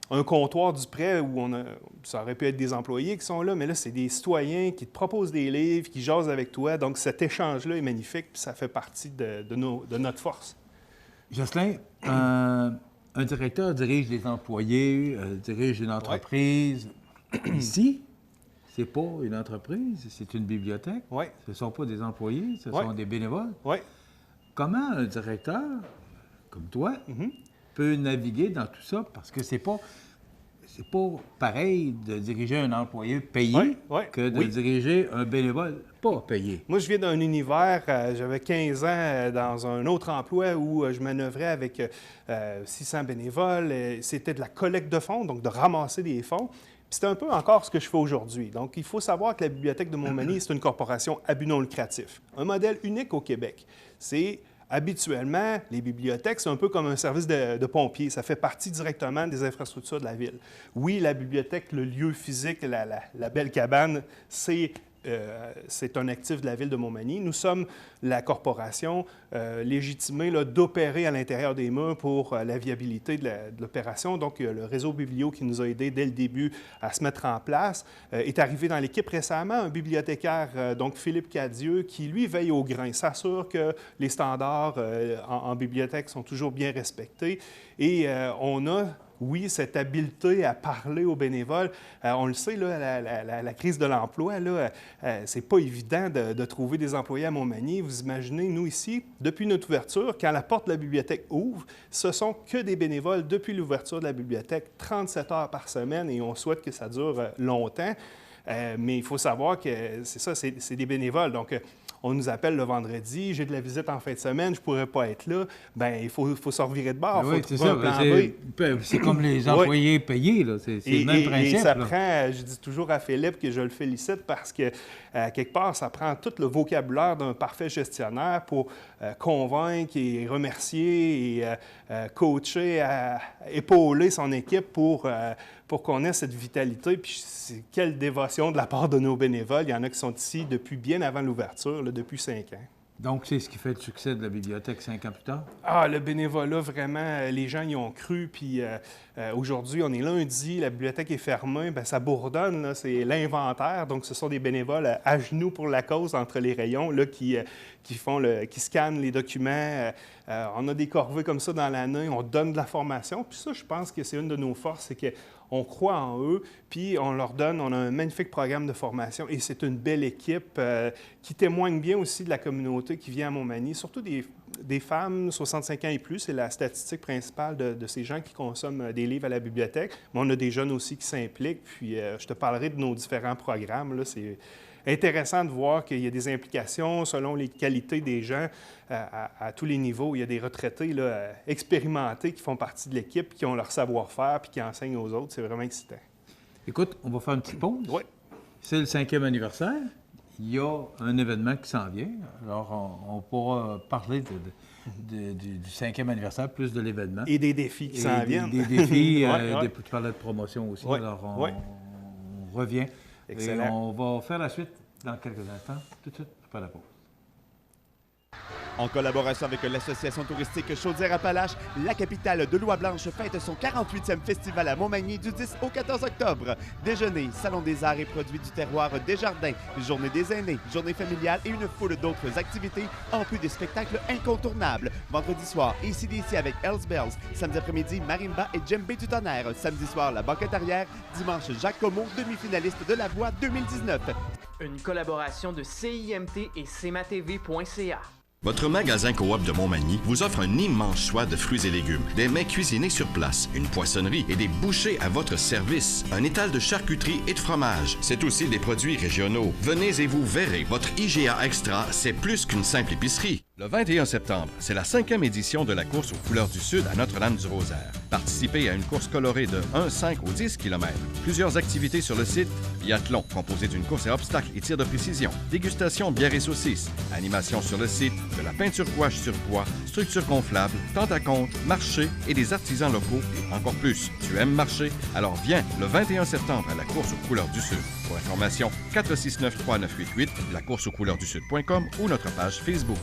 un comptoir du prêt où ça aurait pu être des employés qui sont là, mais là, c'est des citoyens qui te proposent des livres, qui jasent avec toi. Donc, cet échange-là est magnifique, puis ça fait partie de notre force. Jocelyn, un directeur dirige les employés, dirige une entreprise. Ici, c'est pas une entreprise, c'est une bibliothèque. Oui. Ce ne sont pas des employés, ce sont des bénévoles. Oui. Comment un directeur, comme toi, peut naviguer dans tout ça? Parce que c'est pas pareil de diriger un employé payé que de diriger un bénévole pas payé. Moi, je viens d'un univers, j'avais 15 ans dans un autre emploi où je manœuvrais avec 600 bénévoles. C'était de la collecte de fonds, donc de ramasser des fonds. Puis c'est un peu encore ce que je fais aujourd'hui. Donc, il faut savoir que la Bibliothèque de Montmagny, c'est une corporation à but non lucratif. Un modèle unique au Québec. C'est habituellement, les bibliothèques, c'est un peu comme un service de pompiers. Ça fait partie directement des infrastructures de la ville. Oui, la bibliothèque, le lieu physique, la belle cabane, c'est un actif de la ville de Montmagny. Nous sommes la corporation légitimée d'opérer à l'intérieur des murs pour la viabilité de l'opération. Donc, le réseau Biblio qui nous a aidés dès le début à se mettre en place est arrivé dans l'équipe récemment, un bibliothécaire, donc Philippe Cadieux, qui, lui, veille au grain, s'assure que les standards en bibliothèque sont toujours bien respectés. Et on a cette habileté à parler aux bénévoles. On le sait, là, la crise de l'emploi, c'est pas évident de trouver des employés à Montmagny. Vous imaginez, nous ici, depuis notre ouverture, quand la porte de la bibliothèque ouvre, ce sont que des bénévoles depuis l'ouverture de la bibliothèque, 37 heures par semaine, et on souhaite que ça dure longtemps. Mais il faut savoir que c'est ça, c'est des bénévoles. Donc, on nous appelle le vendredi, j'ai de la visite en fin de semaine, je ne pourrais pas être là. Bien, il faut se revirer de bord. Oui, c'est ça. C'est comme les employés payés, là. C'est le même principe. Et ça prend, je dis toujours à Philippe que je le félicite parce que, quelque part, ça prend tout le vocabulaire d'un parfait gestionnaire pour convaincre et remercier et coacher, épauler son équipe pour qu'on ait cette vitalité. Puis quelle dévotion de la part de nos bénévoles. Il y en a qui sont ici depuis bien avant l'ouverture, depuis 5 ans. Donc, c'est ce qui fait le succès de la bibliothèque 5 ans plus tard? Ah, le bénévolat, vraiment, les gens y ont cru. Puis aujourd'hui, on est lundi, la bibliothèque est fermée. Bien, ça bourdonne, là, c'est l'inventaire. Donc, ce sont des bénévoles à genoux pour la cause entre les rayons là, qui scannent les documents. On a des corvées comme ça dans l'année, on donne de la formation. Puis ça, je pense que c'est une de nos forces, c'est qu'on croit en eux, puis on leur donne, on a un magnifique programme de formation et c'est une belle équipe qui témoigne bien aussi de la communauté qui vient à Montmagny, surtout des femmes 65 ans et plus, c'est la statistique principale de ces gens qui consomment des livres à la bibliothèque. Mais on a des jeunes aussi qui s'impliquent, puis je te parlerai de nos différents programmes, là, c'est intéressant de voir qu'il y a des implications selon les qualités des gens à tous les niveaux. Il y a des retraités là, expérimentés qui font partie de l'équipe, qui ont leur savoir-faire puis qui enseignent aux autres. C'est vraiment excitant. Écoute, on va faire une petite pause. Oui. C'est le 5e anniversaire. Il y a un événement qui s'en vient. Alors, on pourra parler du 5e anniversaire, plus de l'événement. Et des défis qui s'en viennent. Des défis, tu parlais de promotion aussi. Oui. Alors, on revient. Excellent. Et on va faire la suite dans quelques instants, tout de suite après la pause. En collaboration avec l'association touristique Chaudière-Appalaches, la capitale de l'Oie-Blanche fête son 48e festival à Montmagny du 10 au 14 octobre. Déjeuner, salon des arts et produits du terroir Desjardins, journée des aînés, journée familiale et une foule d'autres activités, en plus des spectacles incontournables. Vendredi soir, AC/DC avec Hells Bells. Samedi après-midi, Marimba et Djembé du Tonnerre. Samedi soir, la banquette arrière. Dimanche, Jacques Comeau, demi-finaliste de La Voix 2019. Une collaboration de CIMT et CMATV.ca. Votre magasin Coop de Montmagny vous offre un immense choix de fruits et légumes, des mets cuisinés sur place, une poissonnerie et des bouchers à votre service, un étal de charcuterie et de fromage. C'est aussi des produits régionaux. Venez et vous verrez, votre IGA Extra, c'est plus qu'une simple épicerie. Le 21 septembre, c'est la 5e édition de la course aux couleurs du Sud à Notre-Dame-du-Rosaire. Participez à une course colorée de 1, 5 ou 10 km. Plusieurs activités sur le site. Biathlon, composé d'une course à obstacles et tir de précision. Dégustation, bière et saucisses. Animation sur le site. De la peinture gouache sur bois. Structure gonflable. Tente à compte. Marché et des artisans locaux. Et encore plus. Tu aimes marcher? Alors viens le 21 septembre à la course aux couleurs du Sud. Pour information, 469-3988, lacourseauxcouleurssud.com ou notre page Facebook.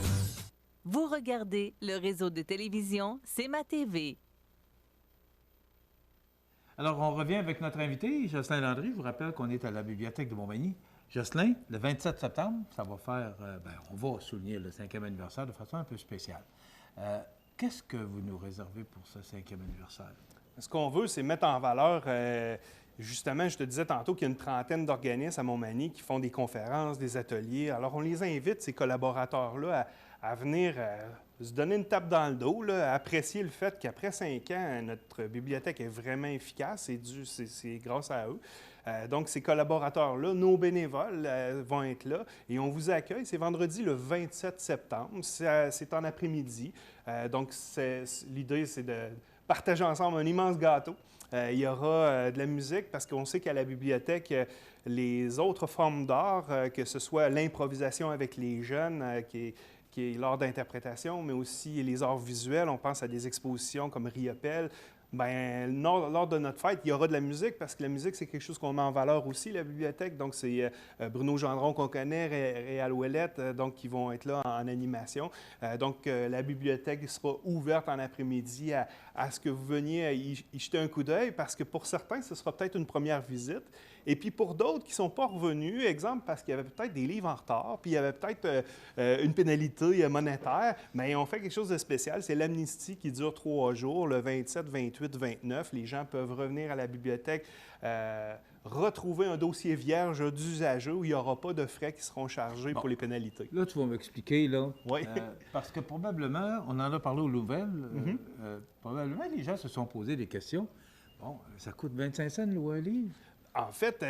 Vous regardez le réseau de télévision CMA-TV. Alors, on revient avec notre invité, Jocelyn Landry. Je vous rappelle qu'on est à la bibliothèque de Montmagny. Jocelyn, le 27 septembre, ça va faire... on va souligner le 5e anniversaire de façon un peu spéciale. Qu'est-ce que vous nous réservez pour ce 5e anniversaire? Ce qu'on veut, c'est mettre en valeur... Justement, je te disais tantôt qu'il y a une trentaine d'organismes à Montmagny qui font des conférences, des ateliers. Alors, on les invite, ces collaborateurs-là, à venir se donner une tape dans le dos, là, à apprécier le fait qu'après 5 ans, notre bibliothèque est vraiment efficace. C'est grâce à eux. Donc, ces collaborateurs-là, nos bénévoles, vont être là et on vous accueille. C'est vendredi le 27 septembre. C'est en après-midi. Donc, l'idée, c'est de partager ensemble un immense gâteau. Il y aura de la musique parce qu'on sait qu'à la bibliothèque, les autres formes d'art, que ce soit l'improvisation avec les jeunes, qui est l'art d'interprétation, mais aussi les arts visuels, on pense à des expositions comme Riopelle. Bien, lors de notre fête, il y aura de la musique parce que la musique, c'est quelque chose qu'on met en valeur aussi, la bibliothèque. Donc, c'est Bruno Gendron qu'on connaît, Réal Ouellette, donc qui vont être là en animation. Donc, la bibliothèque sera ouverte en après-midi à ce que vous veniez y jeter un coup d'œil parce que pour certains, ce sera peut-être une première visite. Et puis pour d'autres qui ne sont pas revenus, exemple parce qu'il y avait peut-être des livres en retard, puis il y avait peut-être une pénalité monétaire, mais on fait quelque chose de spécial. C'est l'amnistie qui dure 3 jours, le 27, 28, 29. Les gens peuvent revenir à la bibliothèque, retrouver un dossier vierge d'usagers où il n'y aura pas de frais qui seront chargés pour les pénalités. Là, tu vas m'expliquer, là. Oui. Parce que probablement, on en a parlé aux nouvelles, probablement les gens se sont posé des questions. Bon, ça coûte 25 cents louer un livre. En fait,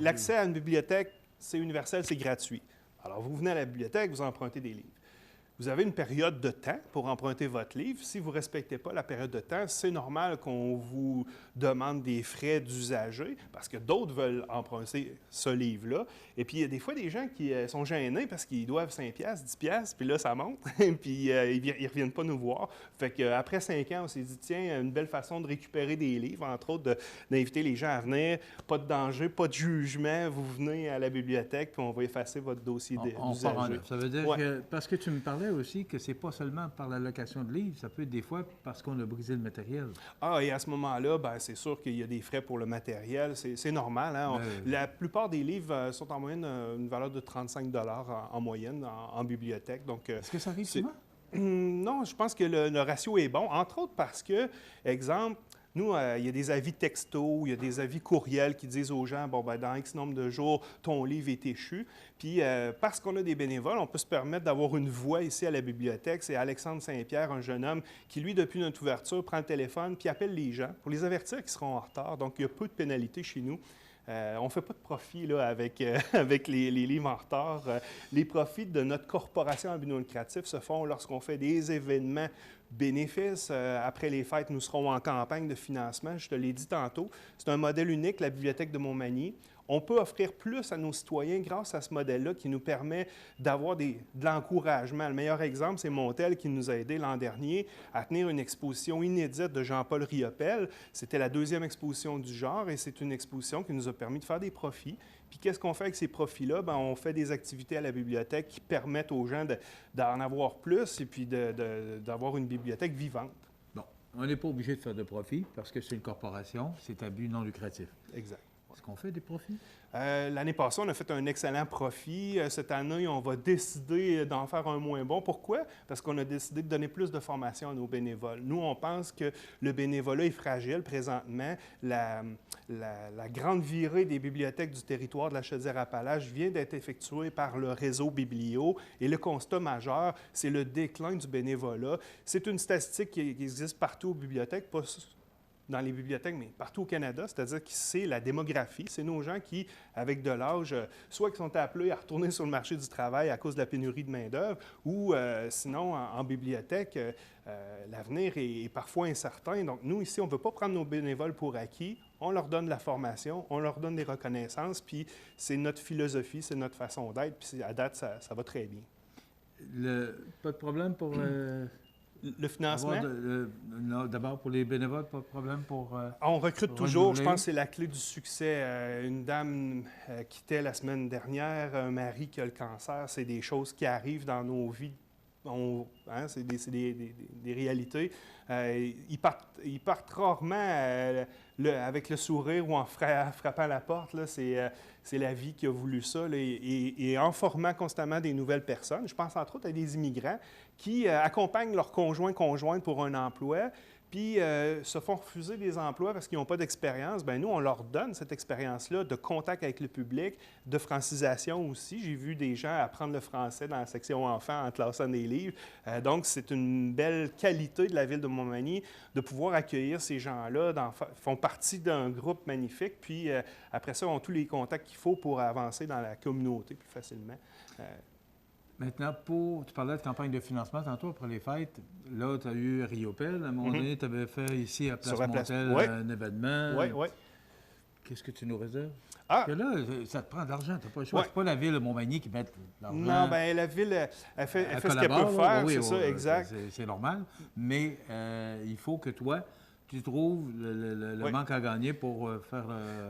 l'accès à une bibliothèque, c'est universel, c'est gratuit. Alors, vous venez à la bibliothèque, vous empruntez des livres. Vous avez une période de temps pour emprunter votre livre. Si vous ne respectez pas la période de temps, c'est normal qu'on vous demande des frais d'usager parce que d'autres veulent emprunter ce livre-là. Et puis, il y a des fois des gens qui sont gênés parce qu'ils doivent 5$, 10$, puis là, ça monte, puis ils ne reviennent pas nous voir. Fait qu'après 5 ans, on s'est dit, tiens, une belle façon de récupérer des livres, entre autres, d'inviter les gens à venir. Pas de danger, pas de jugement. Vous venez à la bibliothèque, puis on va effacer votre dossier d'usager. Ça veut dire que, parce que tu me parlais aussi que c'est pas seulement par la location de livres, ça peut être des fois parce qu'on a brisé le matériel. Ah, et à ce moment-là, bien, c'est sûr qu'il y a des frais pour le matériel. C'est normal. Hein? La plupart des livres sont en moyenne une valeur de 35 $ en moyenne en bibliothèque. Est-ce que ça arrive souvent? Non, je pense que le ratio est bon, entre autres parce que, exemple, nous, il y a des avis textos, il y a des avis courriels qui disent aux gens, bon, bien, dans X nombre de jours, ton livre est échu. Puis, parce qu'on a des bénévoles, on peut se permettre d'avoir une voix ici à la bibliothèque. C'est Alexandre Saint-Pierre, un jeune homme qui, lui, depuis notre ouverture, prend le téléphone puis appelle les gens pour les avertir qu'ils seront en retard. Donc, il y a peu de pénalités chez nous. On ne fait pas de profit là, avec les livres en retard. Les profits de notre corporation à but non lucratif se font lorsqu'on fait des événements bénéfices. Après les fêtes, nous serons en campagne de financement. Je te l'ai dit tantôt. C'est un modèle unique, la Bibliothèque de Montmagny. On peut offrir plus à nos citoyens grâce à ce modèle-là qui nous permet d'avoir de l'encouragement. Le meilleur exemple, c'est Montel qui nous a aidés l'an dernier à tenir une exposition inédite de Jean-Paul Riopel. C'était la 2e exposition du genre et c'est une exposition qui nous a permis de faire des profits. Puis qu'est-ce qu'on fait avec ces profits-là? Bien, on fait des activités à la bibliothèque qui permettent aux gens d'en avoir plus et puis d'avoir une bibliothèque vivante. Bon, on n'est pas obligé de faire de profit parce que c'est une corporation, c'est à but non lucratif. Exact. Est-ce qu'on fait des profits? L'année passée, on a fait un excellent profit. Cette année, on va décider d'en faire un moins bon. Pourquoi? Parce qu'on a décidé de donner plus de formation à nos bénévoles. Nous, on pense que le bénévolat est fragile présentement. La grande virée des bibliothèques du territoire de la Chaudière-Appalaches vient d'être effectuée par le réseau Biblio. Et le constat majeur, c'est le déclin du bénévolat. C'est une statistique qui existe partout aux bibliothèques, pas dans les bibliothèques, mais partout au Canada, c'est-à-dire que c'est la démographie. C'est nos gens qui, avec de l'âge, soit qui sont appelés à retourner sur le marché du travail à cause de la pénurie de main-d'œuvre, ou sinon, en bibliothèque, l'avenir est parfois incertain. Donc, nous, ici, on ne veut pas prendre nos bénévoles pour acquis. On leur donne de la formation, on leur donne des reconnaissances, puis c'est notre philosophie, c'est notre façon d'être, puis à date, ça va très bien. Pas de problème pour... Le financement? Non, d'abord, pour les bénévoles, pas de problème pour... on recrute toujours. Je pense que c'est la clé du succès. Une dame quittait la semaine dernière, un mari qui a le cancer. C'est des choses qui arrivent dans nos vies. C'est des réalités. Ils partent rarement avec le sourire ou en frappant la porte. Là. C'est la vie qui a voulu ça. Là, et en formant constamment des nouvelles personnes. Je pense entre autres à des immigrants qui accompagnent leurs conjointes pour un emploi, puis se font refuser des emplois parce qu'ils n'ont pas d'expérience. Bien, nous, on leur donne cette expérience-là de contact avec le public, de francisation aussi. J'ai vu des gens apprendre le français dans la section enfants en classant des livres. Donc, c'est une belle qualité de la ville de Montmagny de pouvoir accueillir ces gens-là. Ils font partie d'un groupe magnifique, puis après ça, ils ont tous les contacts qu'il faut pour avancer dans la communauté plus facilement. Maintenant, tu parlais de campagne de financement tantôt après les fêtes. Là, tu as eu Riopel. À un moment donné, tu avais fait ici à Place Montel un événement. Oui. Qu'est-ce que tu nous réserves? Parce que là, ça te prend de l'argent. Tu n'as pas le choix. C'est pas la ville de Montmagny qui met de l'argent. Non, bien, la ville, elle fait ce qu'elle peut faire, oui, c'est ça, exact. C'est normal. Mais il faut que toi, tu trouves le manque à gagner pour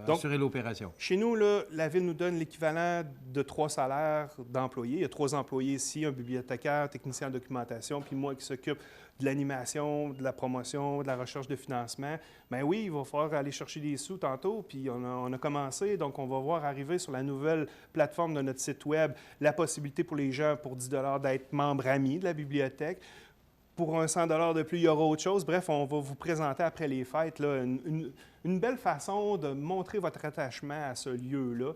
assurer l'opération. Chez nous, là, la Ville nous donne l'équivalent de 3 salaires d'employés. Il y a 3 employés ici, un bibliothécaire, technicien en documentation, puis moi qui s'occupe de l'animation, de la promotion, de la recherche de financement. Bien oui, il va falloir aller chercher des sous tantôt, puis on a commencé, donc on va voir arriver sur la nouvelle plateforme de notre site Web la possibilité pour les gens, pour 10 $ d'être membres amis de la bibliothèque. Pour un 100 $ de plus, il y aura autre chose. Bref, on va vous présenter après les fêtes là, une belle façon de montrer votre attachement à ce lieu-là.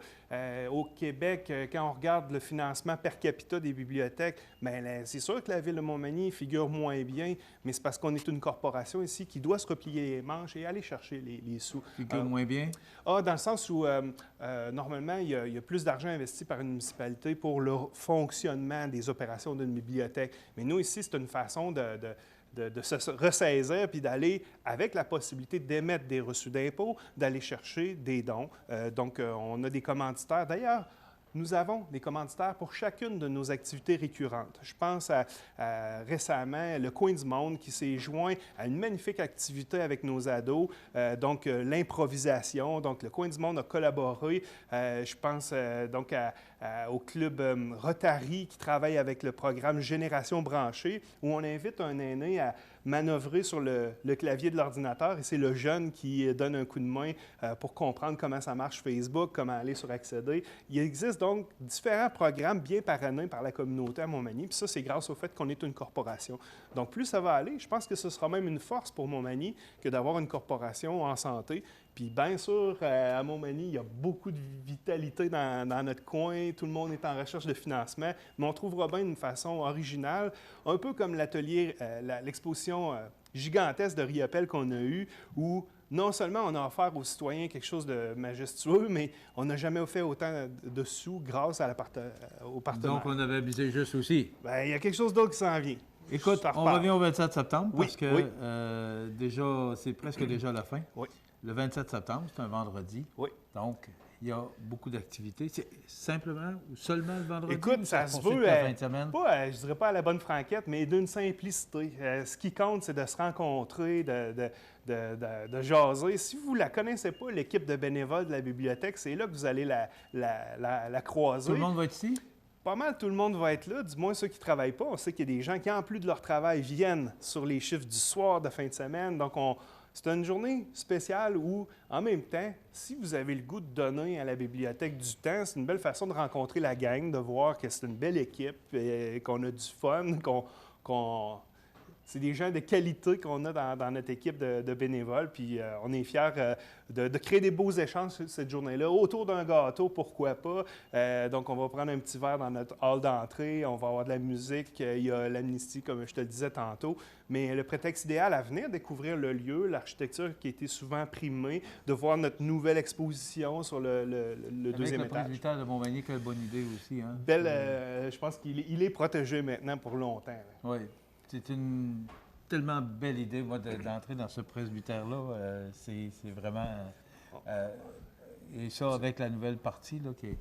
Au Québec, quand on regarde le financement per capita des bibliothèques, bien, c'est sûr que la Ville de Montmagny figure moins bien, mais c'est parce qu'on est une corporation ici qui doit se replier les manches et aller chercher les sous. Figure moins bien? Dans le sens où, normalement, il y a plus d'argent investi par une municipalité pour le fonctionnement des opérations d'une bibliothèque. Mais nous, ici, c'est une façon de se ressaisir puis d'aller, avec la possibilité d'émettre des reçus d'impôts, d'aller chercher des dons. Donc, on a des commanditaires. D'ailleurs, nous avons des commanditaires pour chacune de nos activités récurrentes. Je pense à récemment le Coin du Monde qui s'est joint à une magnifique activité avec nos ados, donc l'improvisation. Donc, le Coin du Monde a collaboré. Je pense donc au club Rotary qui travaille avec le programme Génération branchée, où on invite un aîné à manœuvrer sur le clavier de l'ordinateur et c'est le jeune qui donne un coup de main pour comprendre comment ça marche Facebook, comment aller sur accéder. Il existe donc différents programmes bien parrainés par la communauté à Montmagny, puis ça, c'est grâce au fait qu'on est une corporation. Donc, plus ça va aller, je pense que ce sera même une force pour Montmagny que d'avoir une corporation en santé. Puis, bien sûr, à Montmagny, il y a beaucoup de vitalité dans notre coin. Tout le monde est en recherche de financement, mais on trouvera bien une façon originale, un peu comme l'atelier, l'exposition gigantesque de Riopel qu'on a eue, où non seulement on a offert aux citoyens quelque chose de majestueux, mais on n'a jamais fait autant de sous grâce au partenaire. Donc, on avait visé juste aussi. Bien, il y a quelque chose d'autre qui s'en vient. Écoute, on revient au 27 septembre parce que déjà, c'est presque déjà la fin. Oui. Le 27 septembre, c'est un vendredi. Oui. Donc, il y a beaucoup d'activités. C'est simplement ou seulement le vendredi? Écoute, ça se veut, la fin de semaine? je dirais pas à la bonne franquette, mais d'une simplicité. Ce qui compte, c'est de se rencontrer, de jaser. Si vous ne la connaissez pas, l'équipe de bénévoles de la bibliothèque, c'est là que vous allez la croiser. Tout le monde va être ici? Pas mal, tout le monde va être là, du moins ceux qui ne travaillent pas. On sait qu'il y a des gens qui, en plus de leur travail, viennent sur les chiffres du soir, de fin de semaine. Donc, c'est une journée spéciale où, en même temps, si vous avez le goût de donner à la bibliothèque du temps, c'est une belle façon de rencontrer la gang, de voir que c'est une belle équipe, qu'on a du fun, c'est des gens de qualité qu'on a dans notre équipe de bénévoles. Puis on est fiers de créer des beaux échanges cette journée-là. Autour d'un gâteau, pourquoi pas. Donc, on va prendre un petit verre dans notre hall d'entrée. On va avoir de la musique. Il y a l'amnistie, comme je te le disais tantôt. Mais le prétexte idéal à venir découvrir le lieu, l'architecture qui a été souvent primée, de voir notre nouvelle exposition sur le deuxième étage. Le presbytère de Montmagny, quelle bonne idée aussi. Hein? Je pense qu'il est protégé maintenant pour longtemps. Oui. C'est une tellement belle idée, moi, d'entrer dans ce presbytère-là. C'est vraiment... et ça, avec la nouvelle partie, là, qui est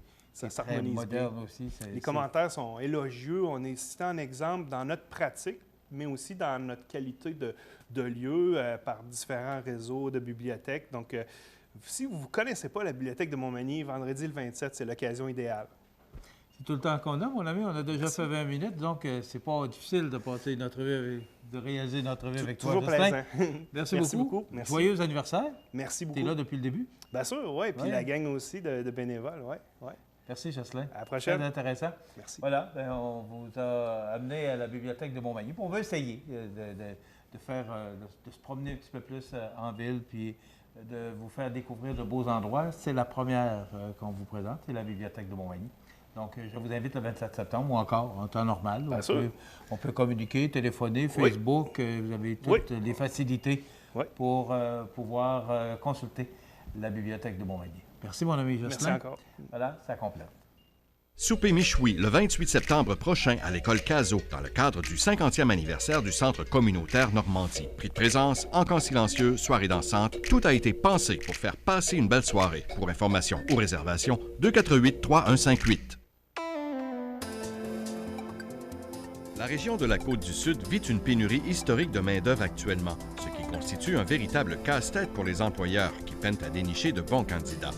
très moderne bien. Aussi. Les commentaires sont élogieux. On est cité en exemple dans notre pratique, mais aussi dans notre qualité de lieu par différents réseaux de bibliothèques. Donc, si vous ne connaissez pas la bibliothèque de Montmagny, vendredi le 27, c'est l'occasion idéale. C'est tout le temps qu'on a, mon ami. On a déjà fait 20 minutes, donc c'est pas difficile de passer notre vie, de réaliser notre vie avec toi. Toujours plaisant. Merci beaucoup. Merci. Joyeux anniversaire. Merci beaucoup. Tu es là depuis le début? Bien sûr, oui. Puis la gang aussi de bénévoles, oui. Ouais. Merci, Jocelyn. À la prochaine. Très intéressant. Merci. Voilà, on vous a amené à la bibliothèque de Montmagny. On va essayer de se promener un petit peu plus en ville, puis de vous faire découvrir de beaux endroits. C'est la première qu'on vous présente, c'est la bibliothèque de Montmagny. Donc, je vous invite le 27 septembre ou encore en temps normal. On peut communiquer, téléphoner, Facebook. Vous avez toutes les facilités pour pouvoir consulter la bibliothèque de Montmagny. Merci, mon ami Jocelyn. Merci encore. Voilà, ça complète. Souper Michoui, le 28 septembre prochain à l'école Cazot, dans le cadre du 50e anniversaire du Centre communautaire Normandie. Prix de présence, encans silencieux, soirée dansante, tout a été pensé pour faire passer une belle soirée. Pour information ou réservation, 248-3158. La région de la Côte-du-Sud vit une pénurie historique de main-d'œuvre actuellement, ce qui constitue un véritable casse-tête pour les employeurs qui peinent à dénicher de bons candidats.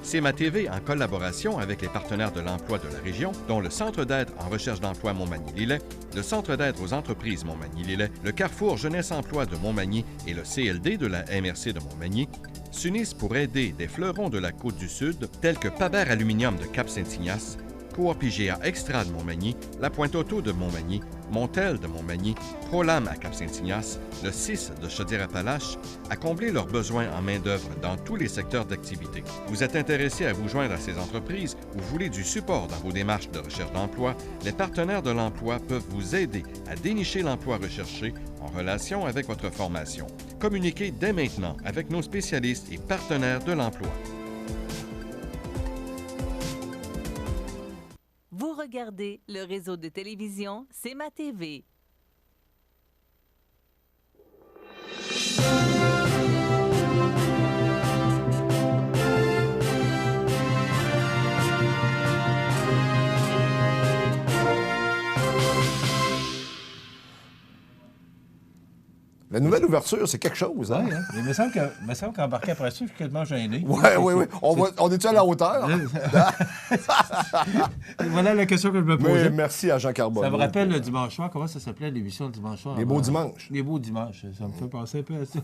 CMA-TV, en collaboration avec les partenaires de l'emploi de la région, dont le Centre d'aide en recherche d'emploi Montmagny-Lillet, le Centre d'aide aux entreprises Montmagny-Lillet, le Carrefour Jeunesse-Emploi de Montmagny et le CLD de la MRC de Montmagny, s'unissent pour aider des fleurons de la Côte-du-Sud, tels que Paber Aluminium de Cap-Saint-Ignace, Coop IGA Extra de Montmagny, La Pointe Auto de Montmagny, Montel de Montmagny, Prolam à Cap-Saint-Ignace, le 6 de Chaudière-Appalaches, à combler leurs besoins en main-d'œuvre dans tous les secteurs d'activité. Vous êtes intéressé à vous joindre à ces entreprises ou voulez du support dans vos démarches de recherche d'emploi, les partenaires de l'emploi peuvent vous aider à dénicher l'emploi recherché en relation avec votre formation. Communiquez dès maintenant avec nos spécialistes et partenaires de l'emploi. Vous regardez le réseau de télévision CMA-TV. La nouvelle ouverture, c'est quelque chose, hein? Oui, hein? Il me semble qu'embarquer après ça, je suis quasiment gêné. Oui. On est-tu à la hauteur? Voilà la question que je me posais. Merci à Jean Carbone. Ça me rappelle le dimanche soir. Comment ça s'appelait l'émission le dimanche soir? Les Beaux Dimanches. Les Beaux Dimanches. Ça me fait penser un peu à ça.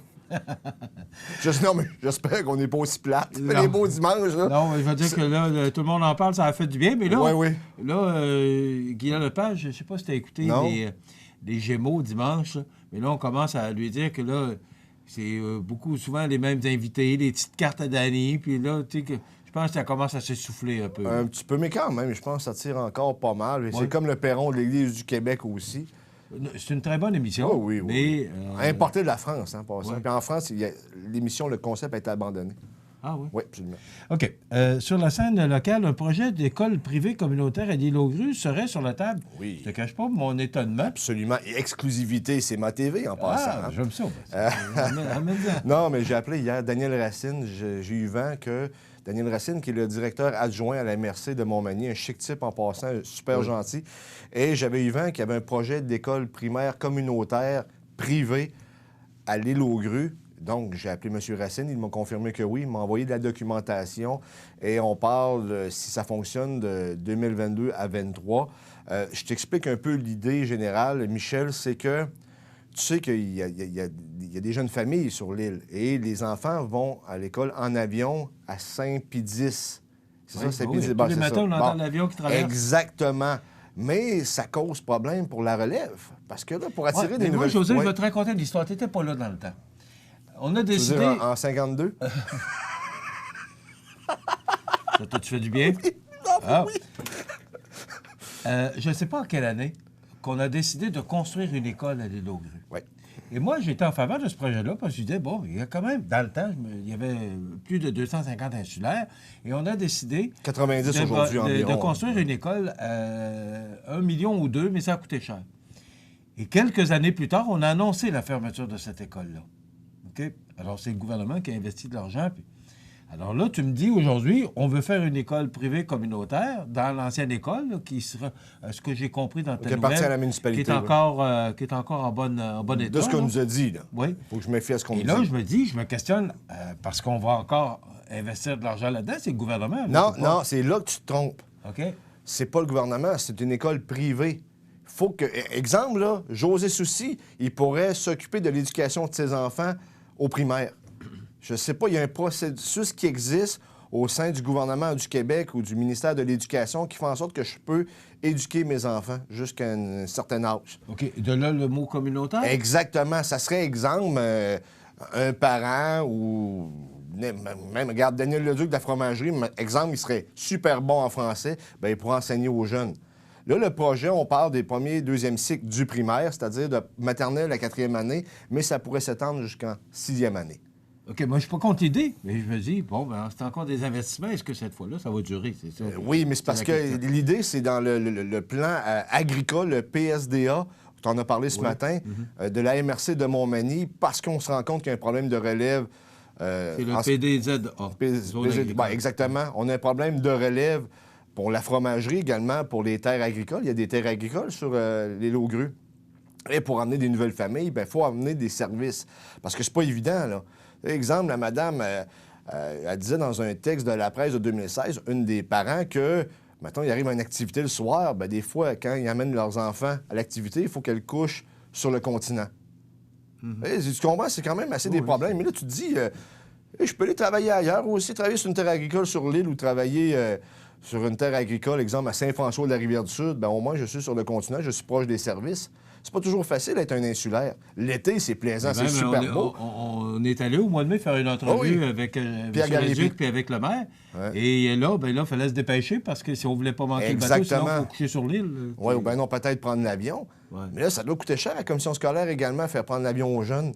Non, mais j'espère qu'on n'est pas aussi plate. Les Beaux Dimanches, là. Non, je veux dire que là, tout le monde en parle, ça a fait du bien. Mais là, Guylaine Lepage, je ne sais pas si tu as écouté les Gémeaux dimanche, là, mais là, on commence à lui dire que là, c'est souvent les mêmes invités, les petites cartes à Danny, puis là, tu sais, que je pense que ça commence à s'essouffler un peu. Un petit peu, mais quand même, je pense que ça tire encore pas mal. Ouais. C'est comme le perron de l'Église du Québec aussi. C'est une très bonne émission. Oh, oui. Mais, importée de la France, hein, passant. Puis en France, l'émission, le concept a été abandonné. Ah oui? Oui, absolument. OK. Sur la scène locale, un projet d'école privée communautaire à l'île aux Grues serait sur la table. Oui. Je te cache pas mon étonnement. Absolument. Et exclusivité, c'est ma TV en passant. Ah, j'aime ça. Non, mais j'ai appelé hier Daniel Racine. J'ai eu vent que Daniel Racine, qui est le directeur adjoint à la MRC de Montmagny, un chic type en passant, super gentil. Et j'avais eu vent qu'il y avait un projet d'école primaire communautaire privée à l'île aux Grues. Donc, j'ai appelé M. Racine, il m'a confirmé que oui, il m'a envoyé de la documentation et on parle, si ça fonctionne, de 2022 à 2023. Je t'explique un peu l'idée générale, Michel, c'est que tu sais qu'il y a des jeunes familles sur l'île et les enfants vont à l'école en avion à Saint-Pédis. C'est ça, Saint-Pédis? Tous les matins, on entend l'avion qui traverse. Exactement. Mais ça cause problème pour la relève. Parce que là, pour attirer des nouvelles... Moi, José, je vais te raconter l'histoire. Tu n'étais pas là dans le temps. On a décidé... Tu veux dire en 52? Ça t'a-tu fait du bien? Oui. Je ne sais pas en quelle année qu'on a décidé de construire une école à l'île aux Grues. Oui. Et moi, j'étais en faveur de ce projet-là parce que je disais, bon, il y a quand même, dans le temps, il y avait plus de 250 insulaires et on a décidé 90 aujourd'hui environ. De construire une école à 1 million ou 2, mais ça a coûté cher. Et quelques années plus tard, on a annoncé la fermeture de cette école-là. OK? Alors, c'est le gouvernement qui a investi de l'argent. Puis... Alors là, tu me dis, aujourd'hui, on veut faire une école privée communautaire dans l'ancienne école, là, qui sera, ce que j'ai compris dans ta nouvelle, appartient à la municipalité, qui est encore en bon état. De ce qu'on nous a dit, là. Oui. Il faut que je me fie à ce qu'on nous dit. Et là, je me questionne, parce qu'on va encore investir de l'argent là-dedans, c'est le gouvernement. Non, c'est là que tu te trompes. OK. C'est pas le gouvernement, c'est une école privée. Faut que, exemple, là, José Soucy, il pourrait s'occuper de l'éducation de ses enfants au primaire. Je ne sais pas, il y a un processus qui existe au sein du gouvernement du Québec ou du ministère de l'Éducation qui fait en sorte que je peux éduquer mes enfants jusqu'à un certain âge. OK. De là, le mot communautaire? Exactement. Ça serait, exemple, un parent ou... Même, regarde, Daniel Leduc de la fromagerie, exemple, il serait super bon en français, bien, il pourrait enseigner aux jeunes. Là, le projet, on parle des premiers et deuxième cycles du primaire, c'est-à-dire de maternelle à 4e année, mais ça pourrait s'étendre jusqu'en 6e année. OK, moi, je suis pas contre l'idée, mais je me dis, bon, ben, c'est encore des investissements. Est-ce que cette fois-là, ça va durer? C'est ça? Oui, mais c'est parce que l'idée, c'est dans le plan agricole, le PSDA, tu en as parlé ce matin, de la MRC de Montmagny, parce qu'on se rend compte qu'il y a un problème de relève. C'est le PDZA. Ben, exactement. On a un problème de relève pour la fromagerie également, pour les terres agricoles. Il y a des terres agricoles sur l'île aux Grues. Et pour amener des nouvelles familles, il faut amener des services. Parce que c'est pas évident, là. Exemple, la madame, elle disait dans un texte de la presse de 2016, une des parents, que, mettons, il arrive à une activité le soir, bien, des fois, quand ils amènent leurs enfants à l'activité, il faut qu'elles couchent sur le continent. Tu comprends? C'est quand même assez des problèmes. Mais là, tu te dis, je peux aller travailler ailleurs ou aussi, travailler sur une terre agricole sur l'île ou travailler sur une terre agricole, exemple, à Saint-François de la Rivière-du-Sud. Bien, au moins, je suis sur le continent, je suis proche des services. C'est pas toujours facile d'être un insulaire. L'été, c'est plaisant, c'est super beau. On est allé au mois de mai faire une entrevue avec Pierre Garipi puis avec le maire. Ouais. Et là, il fallait se dépêcher parce que si on voulait pas manquer le bateau, sinon il faut coucher sur l'île. Oui, ou bien non, peut-être prendre l'avion. Ouais. Mais là, ça doit coûter cher à la commission scolaire également, faire prendre l'avion aux jeunes.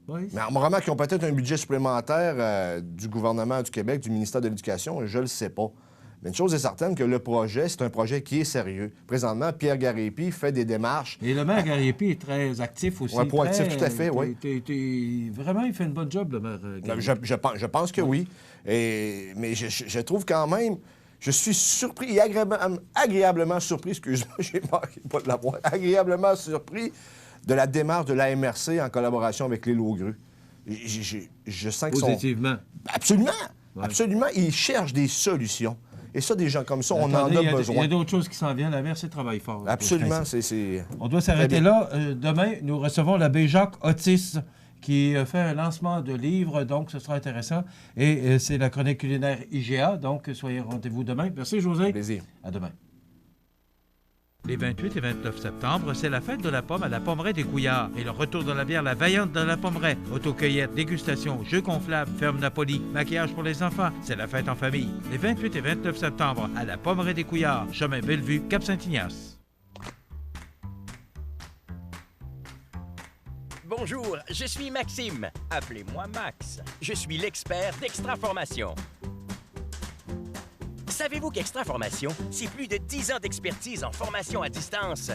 Oui. Mais on remarque qu'ils ont peut-être un budget supplémentaire du gouvernement du Québec, du ministère de l'Éducation, je le sais pas. Mais une chose est certaine que le projet, c'est un projet qui est sérieux. Présentement, Pierre Garipi fait des démarches. Et le maire Garipi est très actif aussi. Oui, proactif, tout à fait, oui. Vraiment, il fait une bonne job, le maire Garipi. Je pense que oui. Mais je trouve quand même... Je suis surpris et agréablement surpris, excuse-moi, j'ai manqué pas de la voix, agréablement surpris de la démarche de la MRC en collaboration avec l'île aux Grues. Je sens qu'ils sont... Positivement. Absolument. Ouais. Absolument. Ils cherchent des solutions. Et ça, des gens comme ça, on en a besoin. Il y a d'autres choses qui s'en viennent. La MRC travaille fort. Absolument. On doit s'arrêter là. Demain, nous recevons l'abbé Jacques Otis qui fait un lancement de livre, donc ce sera intéressant. Et c'est la chronique culinaire IGA, donc soyez au rendez-vous demain. Merci, José. Plaisir. À demain. Les 28 et 29 septembre, c'est la fête de la pomme à la Pommeraie des Couillards et le retour de la bière La Vaillante de la Pommeraie. Autocueillette, dégustation, jeux gonflables, ferme Napoli, maquillage pour les enfants. C'est la fête en famille. Les 28 et 29 septembre à la Pommeraie des Couillards, chemin Bellevue, Cap-Saint-Ignace. Bonjour, je suis Maxime. Appelez-moi Max. Je suis l'expert d'Extra Formation. Savez-vous qu'Extra Formation, c'est plus de 10 ans d'expertise en formation à distance?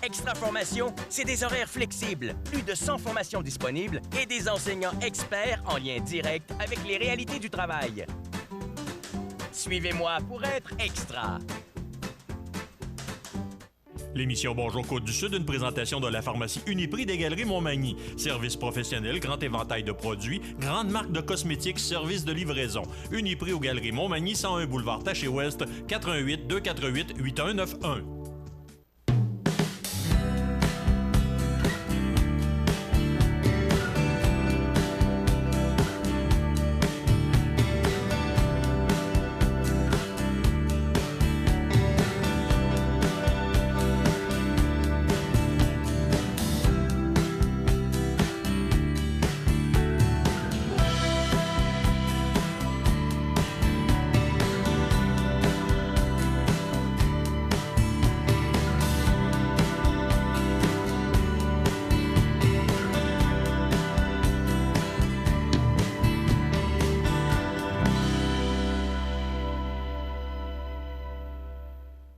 Extra Formation, c'est des horaires flexibles, plus de 100 formations disponibles et des enseignants experts en lien direct avec les réalités du travail. Suivez-moi pour être extra. L'émission Bonjour Côte-du-Sud, une présentation de la pharmacie Uniprix des Galeries Montmagny. Service professionnel, grand éventail de produits, grande marque de cosmétiques, service de livraison. Uniprix aux Galeries Montmagny, 101 boulevard Taché-Ouest, 418-248-8191.